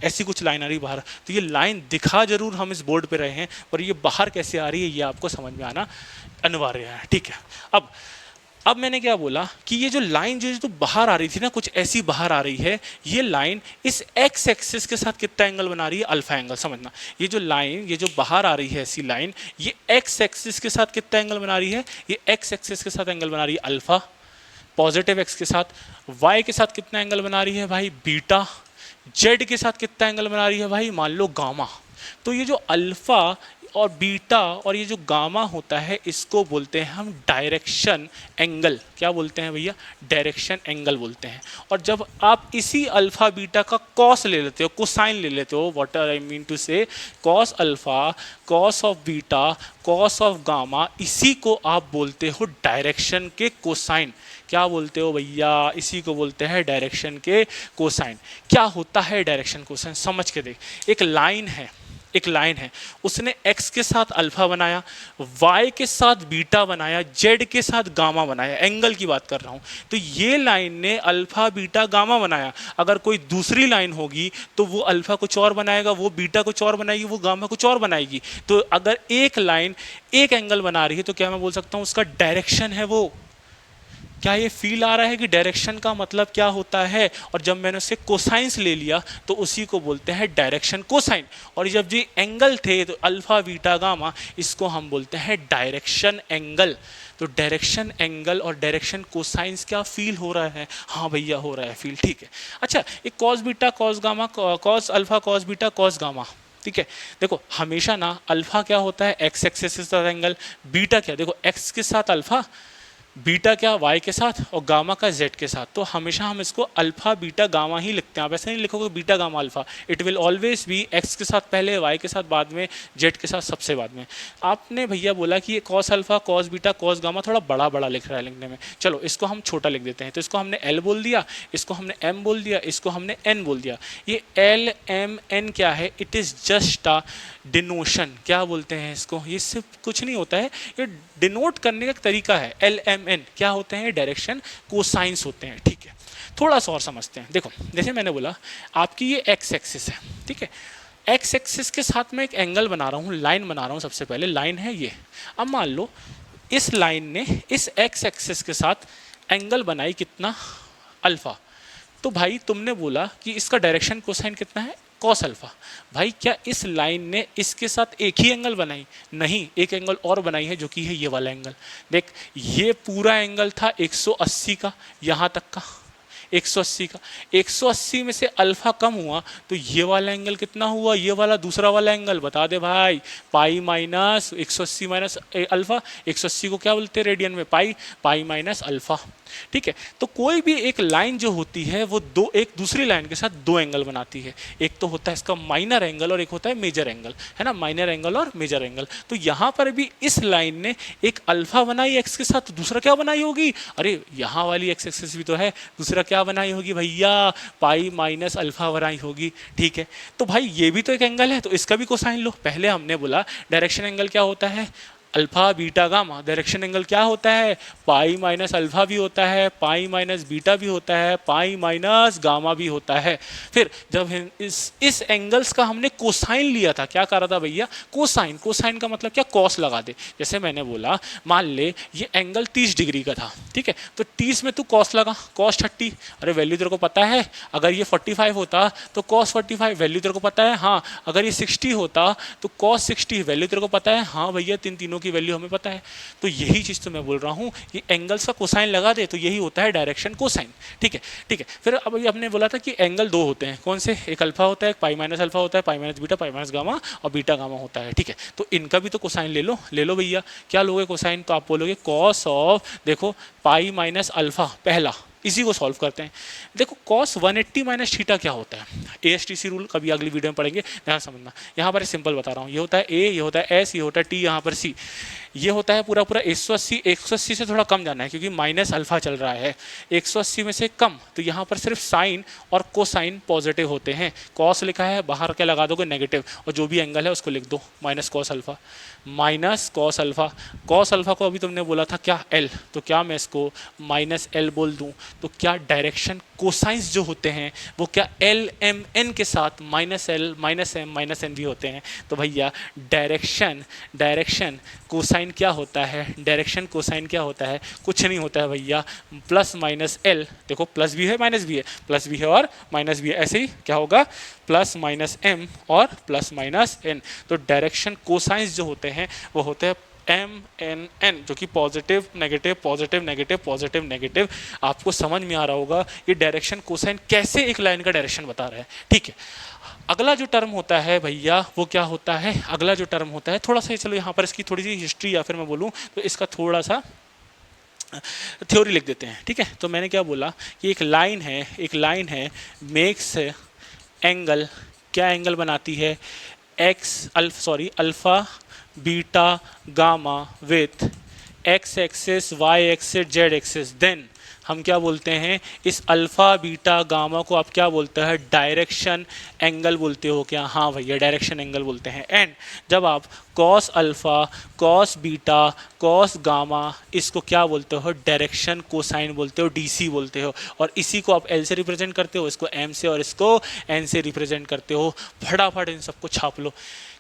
ऐसी कुछ लाइन आ रही बाहर। तो ये लाइन दिखा जरूर हम इस बोर्ड पे रहे हैं, पर ये बाहर कैसे आ रही है ये आपको समझ में आना अनिवार्य है। ठीक है, अब मैंने क्या बोला कि ये जो लाइन जो तो बाहर आ रही थी ना, कुछ ऐसी बाहर आ रही है, ये लाइन इस एक्स एक्सिस के साथ कितना एंगल बना रही है, अल्फा एंगल। समझना, ये जो लाइन, ये जो बाहर आ रही है ऐसी लाइन, ये एक्स एक्सिस के साथ कितना एंगल बना रही है, ये एक्स एक्सिस के साथ एंगल बना रही है अल्फा, पॉजिटिव एक्स के साथ। वाई के साथ कितना एंगल बना रही है भाई, बीटा। जेड के साथ कितना एंगल बना रही है भाई, मान लो गामा। तो ये जो अल्फा और बीटा और ये जो गामा होता है, इसको बोलते हैं हम डायरेक्शन एंगल। क्या बोलते हैं भैया, डायरेक्शन एंगल बोलते हैं। और जब आप इसी अल्फा बीटा का कॉस ले लेते हो, कोसाइन ले लेते हो, व्हाट आई मीन टू से, cos alpha, cos of beta, cos of gamma, इसी को आप बोलते हो डायरेक्शन के कोसाइन। क्या बोलते हो भैया, इसी को बोलते हैं डायरेक्शन के कोसाइन। क्या होता है डायरेक्शन कोसाइन, समझ के देख। एक लाइन है, एक लाइन है, उसने x के साथ अल्फा बनाया, y के साथ बीटा बनाया, z के साथ गामा बनाया, एंगल की बात कर रहा हूँ। तो ये लाइन ने अल्फा बीटा गामा बनाया। अगर कोई दूसरी लाइन होगी तो वो अल्फा कुछ और बनाएगा, वो बीटा कुछ और बनाएगी, वो गामा कुछ और बनाएगी। तो अगर एक लाइन एक एंगल बना रही है तो क्या मैं बोल सकता हूँ उसका डायरेक्शन है वो। क्या ये फील आ रहा है कि डायरेक्शन का मतलब क्या होता है? और जब मैंने उससे कोसाइंस ले लिया तो उसी को बोलते हैं डायरेक्शन कोसाइन। और जब जी एंगल थे तो अल्फा बीटा गामा, इसको हम बोलते हैं डायरेक्शन एंगल। तो डायरेक्शन एंगल और डायरेक्शन कोसाइंस क्या फील हो रहा है? हाँ भैया हो रहा है फील, ठीक है। अच्छा, एक cos beta cos gamma, cos alpha cos beta cos gamma, ठीक है। देखो हमेशा ना अल्फा क्या होता है एक्स एक्सिस के साथ एंगल, बीटा क्या, देखो एक्स के साथ अल्फा, बीटा क्या वाई के साथ, और गामा का जेड के साथ। तो हमेशा हम इसको अल्फा बीटा गामा ही लिखते हैं, आप ऐसे नहीं लिखोगे beta gamma alpha. It will always be x के साथ पहले, वाई के साथ बाद में, जेड के साथ सबसे बाद में। आपने भैया बोला कि ये cos alpha cos beta cos gamma थोड़ा बड़ा बड़ा लिख रहा है लिखने में, चलो इसको हम छोटा लिख देते हैं। तो इसको हमने एल बोल दिया, इसको हमने एम बोल दिया, इसको हमने एन बोल दिया। ये एल एम एन क्या है? It is just a डिनोशन। क्या बोलते हैं इसको? ये सिर्फ कुछ नहीं होता है, ये डिनोट करने का एक तरीका है। एल एम एन क्या होते हैं? डायरेक्शन कोसाइंस होते हैं, ठीक है। थोड़ा सा और समझते हैं। देखो जैसे मैंने बोला आपकी ये एक्स एक्सिस है, ठीक है। एक्स एक्सिस के साथ मैं एक एंगल बना रहा हूँ, लाइन बना रहा हूँ। सबसे पहले लाइन है ये। अब मान लो इस लाइन ने इस एक्स एक्सिस के साथ एंगल बनाई कितना? अल्फा। तो भाई तुमने बोला कि इसका डायरेक्शन कोसाइन कितना है? Cos alpha. भाई क्या इस लाइन ने इसके साथ एक ही एंगल बनाई? नहीं, एक एंगल और बनाई है जो कि है ये वाला एंगल। देख ये पूरा एंगल था 180 का, यहाँ तक का 180 का। 180 में से अल्फा कम हुआ तो ये वाला एंगल कितना हुआ? ये वाला दूसरा वाला एंगल बता दे भाई। Pi minus 180 minus alpha. 180 को क्या बोलते हैं रेडियन में? पाई। पाई माइनस अल्फा, ठीक है। तो कोई भी एक लाइन जो होती है वो दो एक दूसरी लाइन के साथ दो एंगल बनाती है। एक तो होता है इसका माइनर एंगल और एक होता है मेजर एंगल, है ना, माइनर एंगल और मेजर एंगल। तो यहाँ पर भी इस लाइन ने एक अल्फा बनाई एक्स के साथ, तो दूसरा क्या बनाई होगी? अरे यहाँ वाली एक्स एक्सिस भी तो है, दूसरा क्या बनाई होगी भैया? पाई माइनस अल्फा बनाई होगी, ठीक है। तो भाई ये भी तो एक एंगल है, तो इसका भी कोसाइन लो। पहले हमने बोला डायरेक्शन एंगल क्या होता है? Alpha beta gamma. Direction angle क्या होता है? पाई माइनस अल्फा भी होता है, पाई माइनस बीटा भी होता है, पाई माइनस गामा भी होता है। फिर जब इस एंगल्स का हमने कोसाइन लिया था, क्या करा था भैया? कोसाइन। कोसाइन का मतलब क्या? कॉस लगा दे। जैसे मैंने बोला मान ले ये एंगल 30 डिग्री का था, ठीक है। तो 30 में तू कॉस लगा, कॉस 30। अरे वैल्यू तेरे को पता है? अगर ये 45 होता तो कॉस 45 वैल्यू तेरे को पता है? हाँ। अगर ये 60 होता तो कॉस 60 वैल्यू तेरे को पता है? हाँ भैया, तीनों की वैल्यू हमें पता है। तो यही चीज़ तो मैं बोल रहा हूँ, ये एंगल्स का कोसाइन लगा दे तो यही होता है डायरेक्शन कोसाइन, ठीक है, ठीक है। फिर अब ये हमने बोला था कि एंगल दो होते हैं, कौन से? एक अल्फा होता है, एक पाई माइनस अल्फा होता है, pi minus beta, pi minus gamma और बीटा गामा होता है, ठीक है। तो इनका भी तो कोसाइन ले लो भैया। क्या लोगे कोसाइन? तो आप बोलोगे कॉस ऑफ, देखो पाई माइनस अल्फा पहला, इसी को सॉल्व करते हैं। देखो कॉस 180 माइनस थीटा क्या होता है? ASTC रूल कभी अगली वीडियो में पढ़ेंगे, ध्यान समझना। यहाँ पर सिंपल बता रहा हूँ, ये होता है A, ये होता है S, ये होता है T, यहाँ पर C। ये होता है पूरा पूरा 180 से थोड़ा कम जाना है क्योंकि माइनस अल्फा चल रहा है। 180 में से कम, तो यहाँ पर सिर्फ साइन और कोसाइन पॉजिटिव होते हैं। कॉस लिखा है, बाहर क्या लगा दोगे? नेगेटिव, और जो भी एंगल है उसको लिख दो minus cos alpha, minus cos alpha. Cos alpha को अभी तुमने बोला था क्या? L, तो क्या मैं इसको माइनस L बोल दूँ? तो क्या डायरेक्शन कोसाइंस जो होते हैं वो क्या L M N के साथ minus L minus M minus N भी होते हैं? तो भैया डायरेक्शन कोसाइन क्या होता है? डायरेक्शन कोसाइन क्या होता है? कुछ नहीं होता है भैया, प्लस माइनस L। देखो प्लस भी है माइनस भी है, प्लस भी है और माइनस भी है, ऐसे ही क्या होगा? प्लस माइनस M और प्लस माइनस N। तो डायरेक्शन कोसाइंस जो होते हैं वो होते हैं MNN, जो कि positive negative positive negative positive negative. आपको समझ में आ रहा होगा ये डायरेक्शन कोसाइन कैसे एक लाइन का डायरेक्शन बता रहा है, ठीक है। अगला जो टर्म होता है भैया वो क्या होता है? अगला जो टर्म होता है थोड़ा सा, चलो यहाँ पर इसकी थोड़ी सी हिस्ट्री या फिर मैं बोलूँ तो इसका थोड़ा सा थ्योरी लिख देते हैं, ठीक है। तो मैंने क्या बोला कि एक लाइन है मेक्स एंगल, क्या एंगल बनाती है? Alpha beta gamma with X axis Y axis Z axis. Then हम क्या बोलते हैं? इस अल्फा बीटा गामा को आप क्या बोलते हैं? डायरेक्शन एंगल बोलते हो क्या? हाँ भैया, डायरेक्शन एंगल बोलते हैं। एंड जब आप cos alpha cos beta cos gamma, इसको क्या बोलते हो? डायरेक्शन कोसाइन बोलते हो, DC बोलते हो। और इसी को आप L से रिप्रेजेंट करते हो, इसको M से और इसको N से रिप्रेजेंट करते हो। फटाफट इन सबको छाप लो।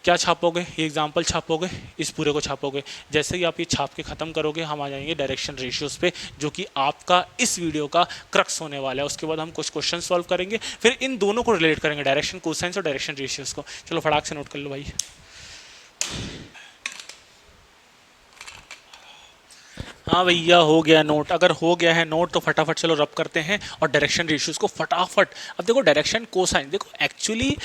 क्या छापोगे, ये एग्जाम्पल छापोगे, इस पूरे को छापोगे। जैसे ही आप ये छाप के ख़त्म करोगे हम आ जाएंगे डायरेक्शन रेशियोज़ पे, जो कि आपका इस वीडियो का क्रक्स होने वाला है। उसके बाद हम कुछ क्वेश्चन सॉल्व करेंगे, फिर इन दोनों को रिलेट करेंगे, डायरेक्शन कोसाइंस और डायरेक्शन रेशियोज़ को। चलो फटाक से नोट कर लो भाई। हाँ भैया हो गया नोट। अगर हो गया है नोट तो फटाफट चलो रब करते हैं और डायरेक्शन रेशियोज़ को फटाफट। अब देखो डायरेक्शन कोसाइन, देखो एक्चुअली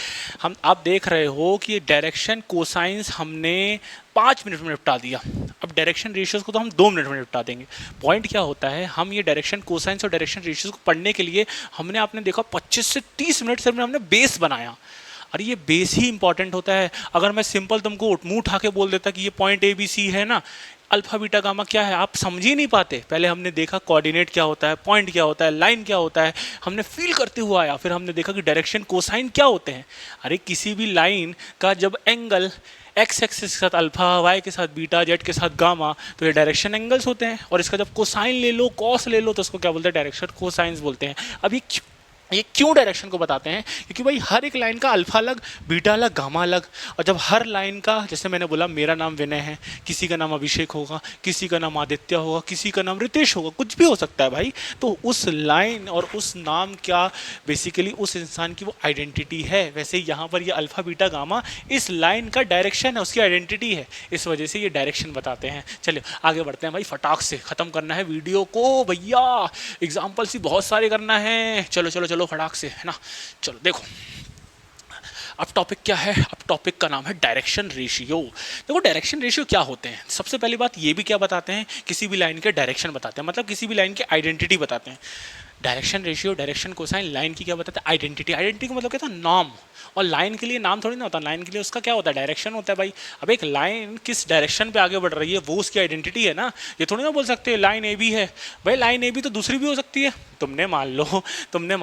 हम आप देख रहे हो कि डायरेक्शन कोसाइंस हमने 5 मिनट में निपटा दिया। अब डायरेक्शन रेशियोज़ को तो हम 2 मिनट में निपटा देंगे। पॉइंट क्या होता है, हम ये डायरेक्शन कोसाइंस और डायरेक्शन रेशियोज़ को पढ़ने के लिए हमने आपने देखा 25 से 30 मिनट से हमने बेस बनाया। अरे ये बेस ही इंपॉर्टेंट होता है। अगर मैं सिंपल तुमको मुंह उठा के बोल देता कि ये पॉइंट ए बी सी है ना, अल्फा बीटा गामा क्या है, आप समझ ही नहीं पाते। पहले हमने देखा कोऑर्डिनेट क्या होता है, पॉइंट क्या होता है, लाइन क्या होता है, हमने फील करते हुए आया। फिर हमने देखा कि डायरेक्शन कोसाइन क्या होते हैं। अरे किसी भी लाइन का जब एंगल एक्स एक्सिस के साथ अल्फा, वाई के साथ बीटा, जेड के साथ गामा, तो ये डायरेक्शन एंगल्स होते हैं। और इसका जब कोसाइन ले लो, कॉस ले लो, तो उसको क्या बोलते हैं, डायरेक्शन कोसाइंस बोलते हैं। अभी ये क्यों डायरेक्शन को बताते हैं, क्योंकि भाई हर एक लाइन का अल्फा अलग, बीटा अलग, गामा अलग। और जब हर लाइन का, जैसे मैंने बोला मेरा नाम विनय है, किसी का नाम अभिषेक होगा, किसी का नाम आदित्य होगा, किसी का नाम रितेश होगा, कुछ भी हो सकता है भाई। तो उस लाइन और उस नाम क्या बेसिकली उस इंसान की वो आइडेंटिटी है। वैसे यहाँ पर ये अल्फा बीटा गामा इस लाइन का डायरेक्शन है, उसकी आइडेंटिटी है। इस वजह से ये डायरेक्शन बताते हैं। चलिए आगे बढ़ते हैं भाई, फटाक से ख़त्म करना है वीडियो को भैया, एग्जाम्पल्स ही बहुत सारे करना है। चलो चलो चलो फटाक से, है ना। चलो देखो अब टॉपिक क्या है, अब टॉपिक का नाम है डायरेक्शन रेशियो। देखो डायरेक्शन रेशियो क्या होते हैं, सबसे पहली बात ये भी क्या बताते हैं, किसी भी लाइन के डायरेक्शन बताते हैं, मतलब किसी भी लाइन की आइडेंटिटी बताते हैं। Direction ratio, direction cosine, line की क्या बताते हैं, आइडेंटिटी। आइडेंटिटी का मतलब क्या था, नाम। और लाइन के लिए नाम थोड़ी ना होता, लाइन के लिए उसका क्या होता है, डायरेक्शन होता है भाई। अब एक लाइन किस डायरेक्शन पे आगे बढ़ रही है वो उसकी आइडेंटिटी है ना। ये थोड़ी ना बोल सकते लाइन ए बी है, भाई लाइन ए बी तो दूसरी भी हो सकती है। तुमने मान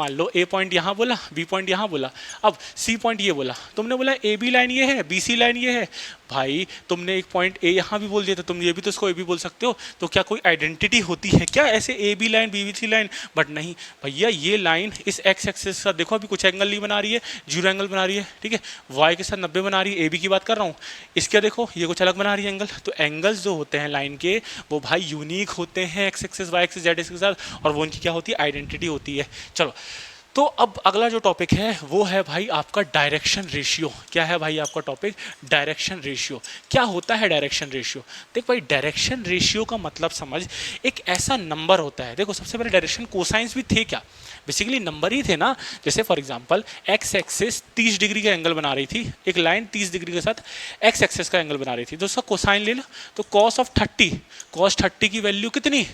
लो ए पॉइंट यहाँ बोला, बी पॉइंट यहाँ बोला, अब सी पॉइंट ये बोला, तुमने बोला ए बी लाइन ये है, बी सी लाइन ये है। भाई तुमने एक पॉइंट ए यहाँ भी बोल दिया, तो तुम ये भी तो इसको ए भी बोल सकते हो। तो क्या कोई आइडेंटिटी होती है क्या ऐसे A B line B B C line, but नहीं भैया। ये लाइन इस एक्स एक्सिस के साथ देखो अभी कुछ एंगल नहीं बना रही है, जीरो एंगल बना रही है, ठीक है। वाई के साथ 90 बना रही है, ए बी की बात कर रहा हूँ। इसके देखो ये कुछ अलग बना रही है एंगल। तो एंगल्स जो होते हैं लाइन के वो भाई यूनिक होते हैं X axis Y axis Z axis के साथ, और वो उनकी क्या होती है, आइडेंटिटी होती है। चलो तो अब अगला जो टॉपिक है वो है भाई आपका डायरेक्शन रेशियो। क्या है भाई आपका टॉपिक, डायरेक्शन रेशियो। क्या होता है डायरेक्शन रेशियो, देख भाई डायरेक्शन रेशियो का मतलब समझ, एक ऐसा नंबर होता है। देखो सबसे पहले डायरेक्शन कोसाइंस भी थे क्या, बेसिकली नंबर ही थे ना। जैसे for example x axis 30 degree का एंगल बना रही थी, एक लाइन 30 डिग्री के साथ एक्स एक्सिस का एंगल बना रही थी, तो उसका कोसाइन ले लो। तो कॉस ऑफ 30, कॉस 30 की वैल्यू कितनी,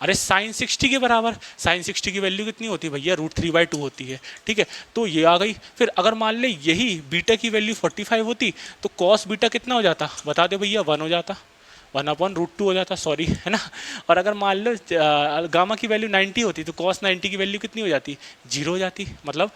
अरे साइन 60 के बराबर। साइन 60 की वैल्यू कितनी होती है भैया, √3/2 होती है, ठीक है। तो ये आ गई। फिर अगर मान ले यही बीटा की वैल्यू 45 होती तो कॉस बीटा कितना हो जाता, बता दे भैया, 1 हो जाता, 1/√2 हो जाता, सॉरी, है ना। और अगर मान लो गामा की वैल्यू 90 होती तो कॉस 90 की वैल्यू कितनी हो जाती, 0 हो जाती। मतलब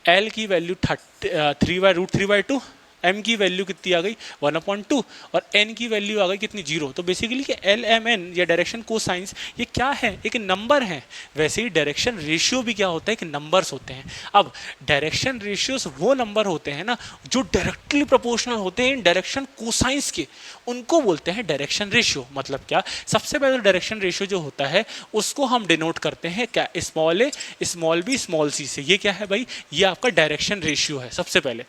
एल की वैल्यू 3/√3/2, एम की वैल्यू कितनी आ गई 1/2, और एन की वैल्यू आ गई कितनी, 0। तो बेसिकली कि एल एम एन या डायरेक्शन कोसाइंस ये क्या है, एक नंबर है। वैसे ही डायरेक्शन रेशियो भी क्या होता है, कि नंबर्स होते हैं। अब डायरेक्शन रेशियोस वो नंबर होते हैं ना जो डायरेक्टली प्रोपोर्शनल होते हैं डायरेक्शन कोसाइंस के, उनको बोलते हैं डायरेक्शन रेशियो। मतलब क्या, सबसे पहले डायरेक्शन रेशियो जो होता है उसको हम डिनोट करते हैं क्या, स्मॉल ए स्मॉल बी स्मॉल सी से। ये क्या है भाई, ये आपका डायरेक्शन रेशियो है। सबसे पहले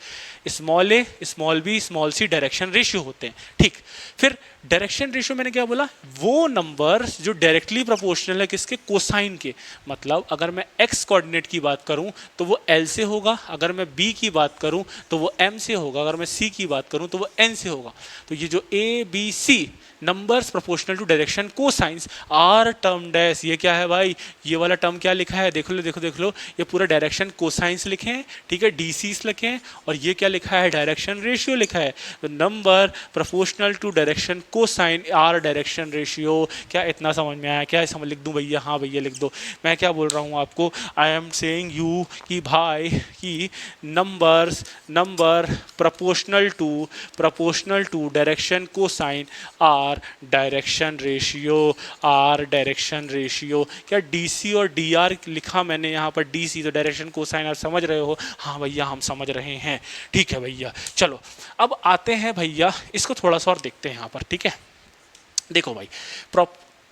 स्मॉल ए small B small C direction ratio होते हैं, ठीक। फिर डायरेक्शन रेशियो मैंने क्या बोला, वो नंबर जो डायरेक्टली प्रोपोर्शनल है किसके, कोसाइन के। मतलब अगर मैं एक्स कोऑर्डिनेट की बात करूं तो वो एल से होगा, अगर मैं बी की बात करूं तो वो एम से होगा, अगर मैं सी की बात करूं तो वो एन से होगा। तो ये जो A B C numbers proportional to direction cosines are term dash, ये क्या है भाई, ये वाला टर्म क्या लिखा है, देख लो देखो देख लो, ये पूरा डायरेक्शन कोसाइंस लिखे हैं, ठीक है, डीसीस लिखे हैं, और ये क्या लिखा है, डायरेक्शन रेशियो लिखा है। तो number proportional to direction cosine are direction ratio. क्या इतना समझ में आया? क्या समझ लिख दूं भैया? हाँ भैया लिख दो। मैं क्या बोल रहा हूँ आपको, आई एम सेइंग यू कि भाई कि number proportional to direction cosine are direction ratio. क्या डीसी और डीआर लिखा मैंने यहाँ पर? डीसी तो डायरेक्शन कोसाइन, आप समझ रहे हो? हाँ भैया हम समझ रहे हैं। ठीक है भैया, चलो अब आते हैं भैया, इसको थोड़ा सा और देखते हैं यहाँ पर। ठीक है, देखो भाई,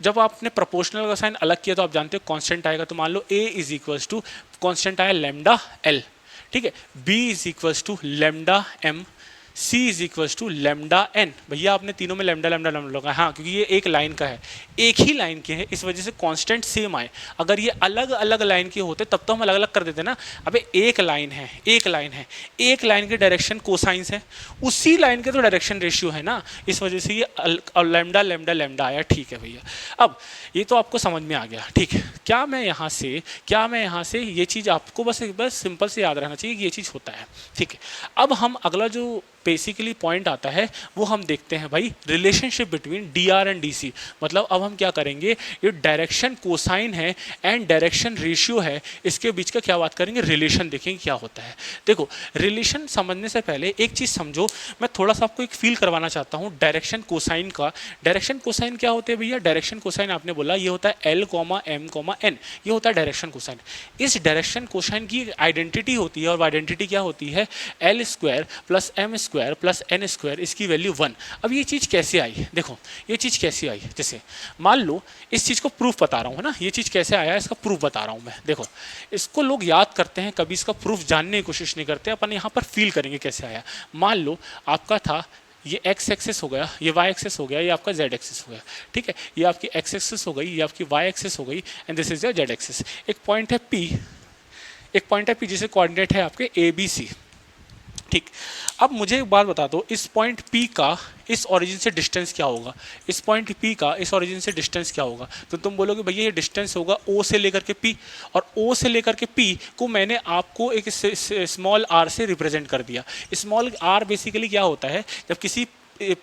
जब आपने प्रोपोर्शनल का साइन अलग किया तो आप जानते हो कांस्टेंट आएगा। तो मान लो a is equals to constant आया लैम्डा l, ठीक है, b is equals to lambda m, c is equals to lambda n। भैया आपने तीनों में लैम्डा लैम्डा लैम्डा लगा, हाँ क्योंकि ये एक लाइन का है, एक ही लाइन के हैं, इस वजह से कांस्टेंट सेम आए। अगर ये अलग अलग लाइन के होते तब तो हम अलग अलग कर देते ना। अबे एक लाइन है, एक लाइन के डायरेक्शन कोसाइंस है, उसी लाइन के तो डायरेक्शन रेशियो है ना, इस वजह से ये लैम्डा लैम्डा लैम्डा आया। ठीक है भैया, अब ये तो आपको समझ में आ गया। ठीक है, क्या मैं यहाँ से ये चीज़ आपको बस सिंपल से याद रहना चाहिए कि ये चीज़ होता है। ठीक है, अब हम अगला जो बेसिकली पॉइंट आता है वो हम देखते हैं भाई, relationship between D R and D C. मतलब अब हम क्या करेंगे, ये डायरेक्शन कोसाइन है एंड डायरेक्शन रेशियो है, इसके बीच का क्या बात करेंगे, रिलेशन देखेंगे क्या होता है। देखो, रिलेशन समझने से पहले एक चीज़ समझो, मैं थोड़ा सा आपको एक फील करवाना चाहता हूँ डायरेक्शन कोसाइन का। डायरेक्शन कोसाइन क्या होते हैं भैया? डायरेक्शन कोसाइन आपने बोला ये होता है L, M, N, ये होता है डायरेक्शन कोसाइन। इस डायरेक्शन कोसाइन की आइडेंटिटी होती है, और आइडेंटिटी क्या होती है, L square plus M square plus N square, इसकी वैल्यू 1। अब ये चीज़ कैसे आई? देखो ये चीज़ कैसे आई, जैसे मान लो इस चीज़ को प्रूफ बता रहा हूँ, है ना, ये चीज़ कैसे आया इसका प्रूफ बता रहा हूँ मैं। देखो इसको लोग याद करते हैं, कभी इसका प्रूफ जानने की कोशिश नहीं करते, अपन यहाँ पर फील करेंगे कैसे आया। मान लो आपका था ये एक्स एक्सेस हो गया, ये वाई एक्सेस हो गया, ये आपका जेड एक्सेस हो गया। ठीक है, ये आपकी एक्स एक्सेस हो गई, ये आपकी वाई एक्सेस हो गई, and this is your Z axes. एक पॉइंट है पी, जिसे कोऑर्डिनेट है आपके ए बी सी। ठीक, अब मुझे एक बात बता दो, इस पॉइंट P का इस ओरिजिन से डिस्टेंस क्या होगा? इस पॉइंट P का इस ओरिजिन से डिस्टेंस क्या होगा? तो तुम बोलोगे भैया ये डिस्टेंस होगा O से लेकर के P, और O से लेकर के P को मैंने आपको एक स्मॉल r से रिप्रेजेंट कर दिया। स्मॉल r बेसिकली क्या होता है, जब किसी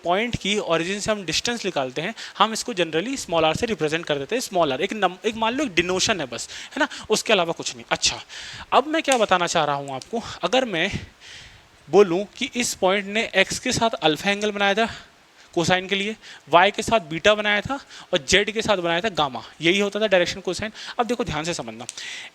पॉइंट की ओरिजिन से हम डिस्टेंस निकालते हैं, हम इसको जनरली स्मॉल r से रिप्रेजेंट कर देते हैं। स्मॉल r एक मान लो एक डिनोशन है बस, है ना, उसके अलावा कुछ नहीं। अच्छा, अब मैं क्या बताना चाह रहा हूँ आपको, अगर मैं बोलूं कि इस पॉइंट ने x के साथ अल्फा एंगल बनाया था कोसाइन के लिए, y के साथ बीटा बनाया था, और z के साथ बनाया था गामा, यही होता था डायरेक्शन कोसाइन। अब देखो ध्यान से समझना,